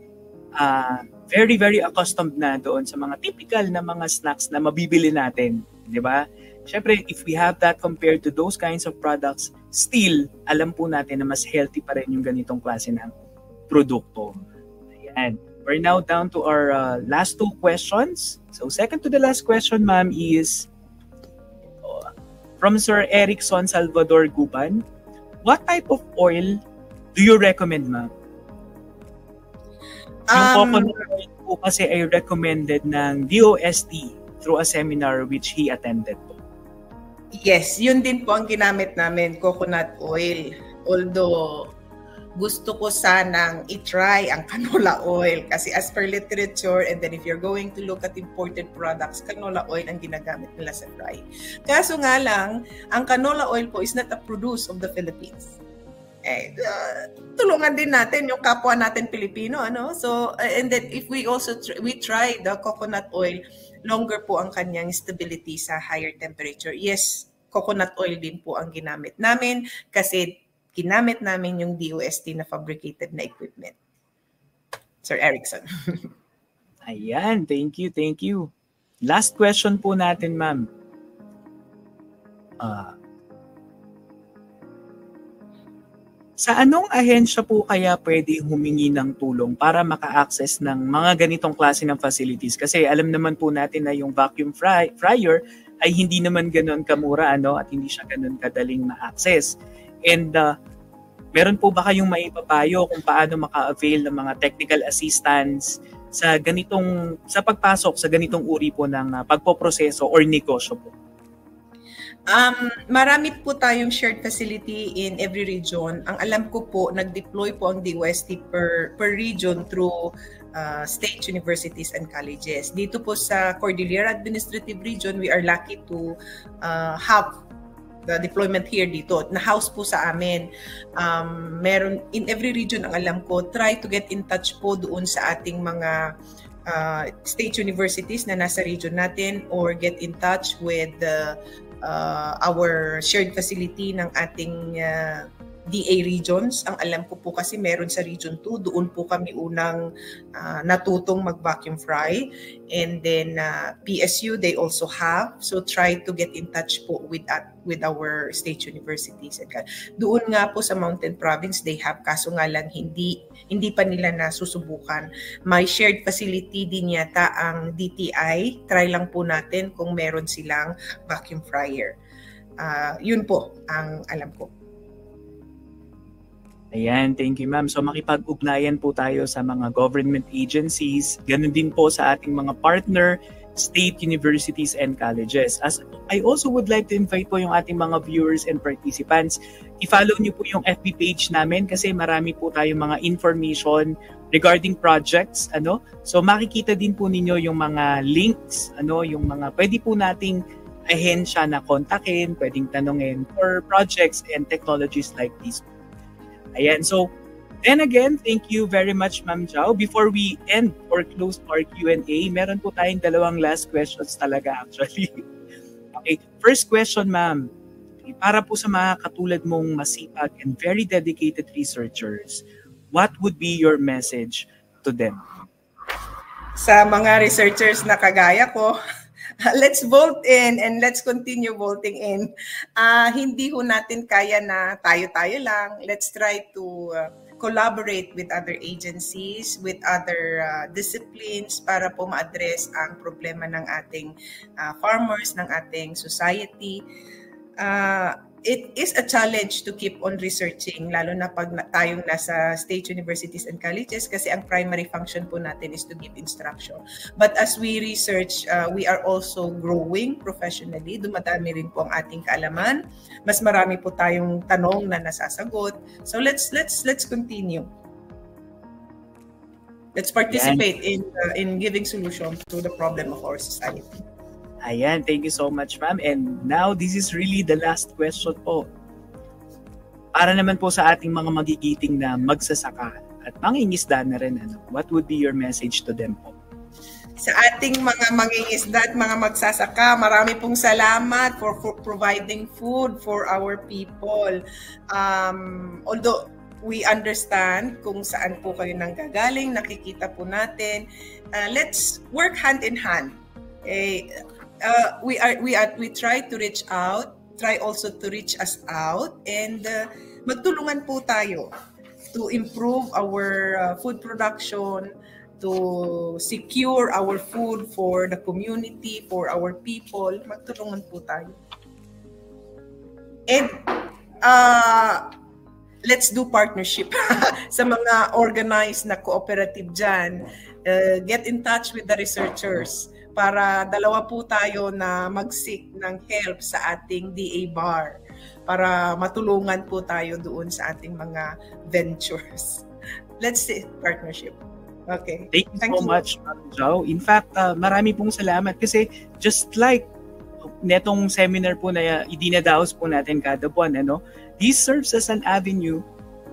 very, very accustomed na doon sa mga typical na mga snacks na mabibili natin. Di ba? Siyempre, if we have that compared to those kinds of products, still, alam po natin na mas healthy pa rin yung ganitong klase ng produkto. Ayan. We're now down to our last two questions. So, second to the last question, ma'am, is from Sir Erickson Salvador Guban. What type of oil do you recommend, ma'am? Yung coconut oil po kasi ay recommended ng DOST through a seminar which he attended po. Yes, yun din po ang ginamit namin, coconut oil. Although, gusto ko sanang i-try ang canola oil kasi as per literature, and then if you're going to look at imported products, canola oil ang ginagamit nila sa fry. Kaso nga lang, ang canola oil po is not a produce of the Philippines. Tulungan din natin yung kapwa natin Pilipino, So, and then if we also we try the coconut oil, longer po ang kanyang stability sa higher temperature. Yes, coconut oil din po ang ginamit namin kasi ginamit namin yung DOST na fabricated na equipment. Sir Erickson. Ayan, thank you. Last question po natin, ma'am. Sa anong ahensya po kaya pwede humingi ng tulong para maka-access ng mga ganitong klase ng facilities? Kasi alam naman po natin na yung vacuum fryer, ay hindi naman ganoon kamura at hindi siya ganoon kadaling ma-access. And meron po ba kayong maipapayo kung paano maka-avail ng mga technical assistance sa pagpasok sa ganitong uri po ng pagpoproseso or negosyo po? Marami po tayong shared facility in every region. Ang alam ko po, nag-deploy po ang DOST per region through state universities and colleges. Dito po sa Cordillera Administrative Region, we are lucky to have the deployment here dito. Na-house po sa amin. Meron in every region, ang alam ko, try to get in touch po doon sa ating mga state universities na nasa region natin, or get in touch with our shared facility ng ating DA regions. Ang alam ko po kasi meron sa Region 2, doon po kami unang natutong mag-vacuum fry. And then PSU, they also have. So try to get in touch po with our state universities. Doon nga po sa Mountain Province, they have, kaso nga lang hindi pa nila nasusubukan. May shared facility din yata ang DTI. Try lang po natin kung meron silang vacuum fryer. Yun po ang alam ko. Ayan, thank you ma'am. So makipag-ugnayan po tayo sa mga government agencies, ganun din po sa ating mga partner, state universities and colleges. As I also would like to invite po yung ating mga viewers and participants, i-follow niyo po yung FB page namin kasi marami po tayong mga information regarding projects. So makikita din po ninyo yung mga links, yung mga pwede po nating ahensya na kontakin, pwedeng tanungin for projects and technologies like this. Ayan, so then again, thank you very much, Ma'am Zhao. Before we end or close our Q&A, meron po tayong dalawang last questions talaga actually. Okay, first question, Ma'am. Para po sa mga katulad mong masipag and very dedicated researchers, what would be your message to them? Sa mga researchers na kagaya ko, let's vote in and let's continue voting in. Hindi ho natin kaya na tayo-tayo lang. Let's try to collaborate with other agencies, with other disciplines para po ma-address ang problema ng ating farmers, ng ating society. It is a challenge to keep on researching, lalo na pag tayong nasa state universities and colleges, kasi ang primary function po natin is to give instruction. But as we research, we are also growing professionally. Dumadami rin po ang ating kaalaman. Mas marami po tayong tanong na nasasagot. So let's continue. Let's participate in giving solutions to the problem of our society. Ayan, thank you so much, ma'am. And now, this is really the last question po. Para naman po sa ating mga magigiting na magsasaka at mangingisda na rin, what would be your message to them po? Sa ating mga mangingisda at mga magsasaka, marami pong salamat for providing food for our people. Although we understand kung saan po kayo nanggagaling, nakikita po natin, let's work hand in hand. We try to reach out, try also to reach us out, and magtulungan po tayo to improve our food production, to secure our food for the community, for our people. Magtulungan po tayo. And let's do partnership sa mga organized na cooperative dyan. Get in touch with the researchers para dalawa po tayo na mag-seek ng help sa ating DA bar para matulungan po tayo doon sa ating mga ventures. Let's see partnership. Okay. Thank you so much, Ma'am Zhao. In fact, marami pong salamat kasi just like netong seminar po na idinadaos po natin kada buwan, this serves as an avenue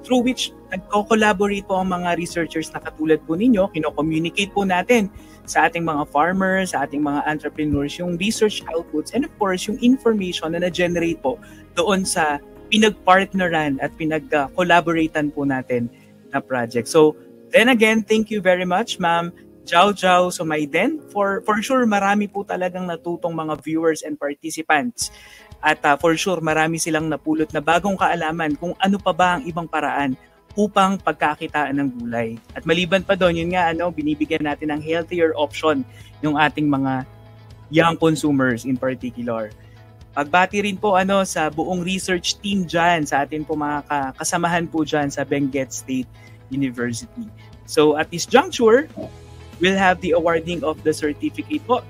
through which nagko-collaborate po ang mga researchers na katulad po ninyo, kino-communicate po natin sa ating mga farmers, sa ating mga entrepreneurs, yung research outputs, and of course, yung information na na-generate po doon sa pinag-partneran at pinag-collaboratean po natin na project. So, then again, thank you very much, Ma'am Zhao Sumayden. For sure, marami po talagang natutong mga viewers and participants. At for sure, marami silang napulot na bagong kaalaman kung ano pa ba ang ibang paraan upang pagkakitaan ng gulay. At maliban pa doon, yun nga, binibigyan natin ng healthier option yung ating mga young consumers in particular. Pagbati rin po sa buong research team dyan, sa atin po mga kasamahan po dyan sa Benguet State University. So at this juncture, we'll have the awarding of the certificate po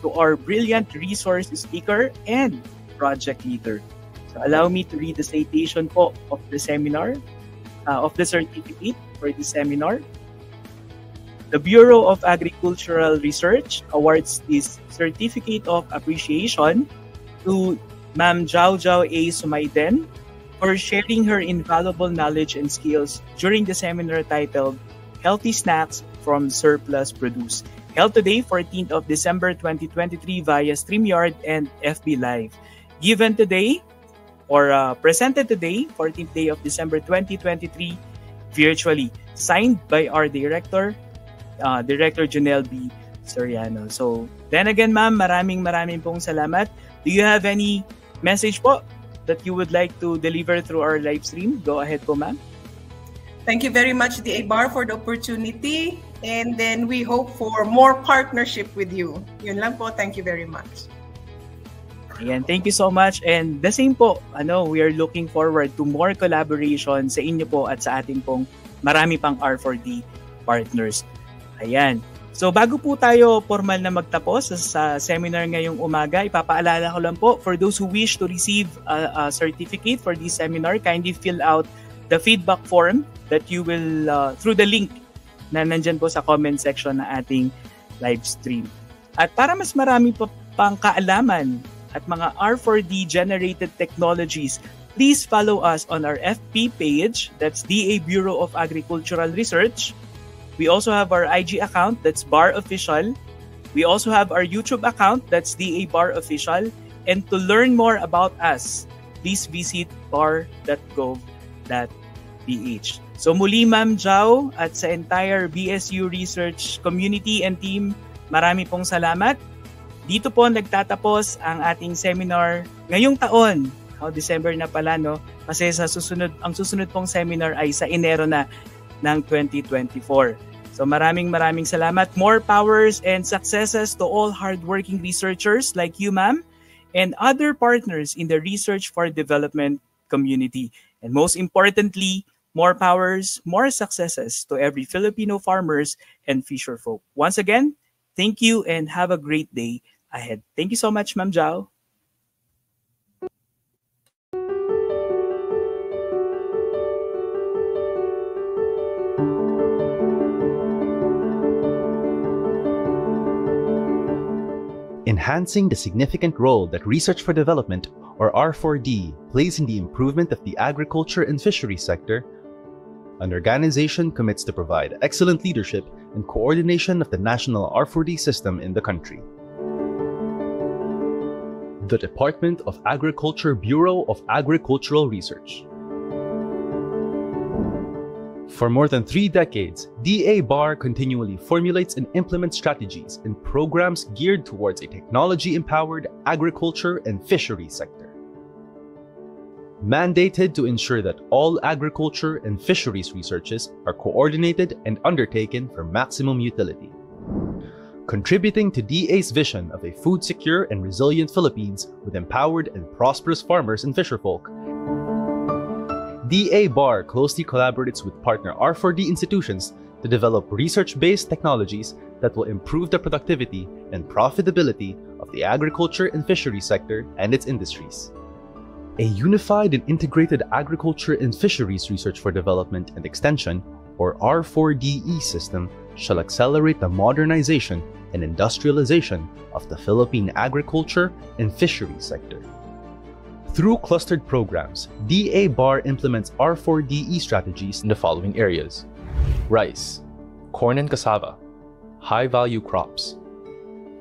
to our brilliant resource speaker and project leader. So allow me to read the citation po of the seminar, of the certificate for the seminar. The Bureau of Agricultural Research awards this certificate of appreciation to Ma'am Jiao A. Sumaiden for sharing her invaluable knowledge and skills during the seminar titled Healthy Snacks from Surplus Produce, held today, 14th of December 2023 via StreamYard and FB Live. Given today, or presented today, 14th day of December 2023, virtually, signed by our Director Jonel B. Soriano. So, then again, ma'am, maraming pong salamat. Do you have any message po that you would like to deliver through our live stream? Go ahead po, ma'am. Thank you very much, DA Bar, for the opportunity. And then we hope for more partnership with you. Yun lang po. Thank you very much. Ayan, thank you so much. And the same po, we are looking forward to more collaboration sa inyo po at sa ating pong marami pang R4D partners. Ayan. So bago po tayo formal na magtapos sa seminar ngayong umaga, ipapaalala ko lang po, for those who wish to receive a certificate for this seminar, kindly fill out the feedback form that you will, through the link na nandyan po sa comment section na ating live stream. At para mas marami pa pang kaalaman at mga R4D generated technologies, please follow us on our FB page, that's DA Bureau of Agricultural Research. We also have our IG account, that's Bar Official. We also have our YouTube account, that's DA Bar Official. And to learn more about us, please visit bar.gov.ph. So muli, Ma'am Jiao, at sa entire BSU Research community and team, marami pong salamat. Dito po nagtatapos ang ating seminar ngayong taon. December na pala, no? Kasi ang susunod pong seminar ay sa Enero na ng 2024. So maraming salamat. More powers and successes to all hardworking researchers like you, ma'am, and other partners in the research for development community. And most importantly, more powers, more successes to every Filipino farmers and fisher folk. Once again, thank you and have a great day ahead. Thank you so much, Ma'am Jiao. Enhancing the significant role that Research for Development, or R4D, plays in the improvement of the agriculture and fisheries sector, an organization commits to provide excellent leadership and coordination of the national R4D system in the country. The Department of Agriculture Bureau of Agricultural Research. For more than 3 decades, DA Bar continually formulates and implements strategies and programs geared towards a technology-empowered agriculture and fisheries sector. Mandated to ensure that all agriculture and fisheries researches are coordinated and undertaken for maximum utility. Contributing to DA's vision of a food-secure and resilient Philippines with empowered and prosperous farmers and fisherfolk, DA Bar closely collaborates with partner R4D institutions to develop research-based technologies that will improve the productivity and profitability of the agriculture and fisheries sector and its industries. A unified and integrated agriculture and fisheries research for development and extension, or R4DE system, shall accelerate the modernization and industrialization of the Philippine agriculture and fisheries sector. Through clustered programs, DA Bar implements R4DE strategies in the following areas: rice, corn and cassava, high-value crops,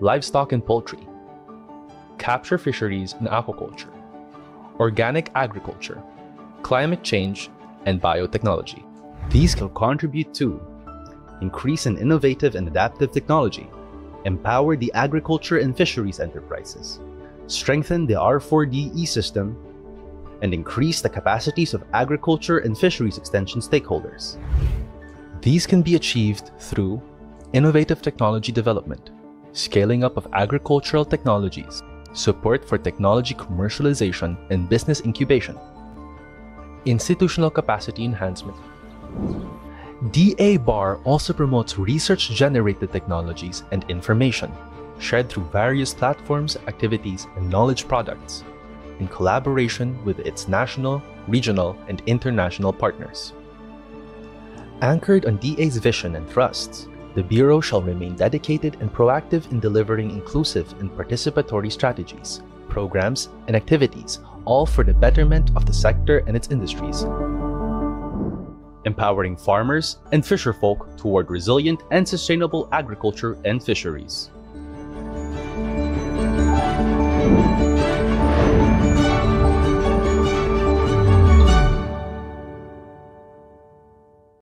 livestock and poultry, capture fisheries and aquaculture, organic agriculture, climate change, and biotechnology. These will contribute to increase in innovative and adaptive technology, empower the agriculture and fisheries enterprises, strengthen the R4DE system, and increase the capacities of agriculture and fisheries extension stakeholders. These can be achieved through innovative technology development, scaling up of agricultural technologies, support for technology commercialization and business incubation, institutional capacity enhancement. DA-BAR also promotes research-generated technologies and information, shared through various platforms, activities, and knowledge products, in collaboration with its national, regional, and international partners. Anchored on DA's vision and thrusts, the Bureau shall remain dedicated and proactive in delivering inclusive and participatory strategies, programs, and activities, all for the betterment of the sector and its industries, empowering farmers and fisherfolk toward resilient and sustainable agriculture and fisheries.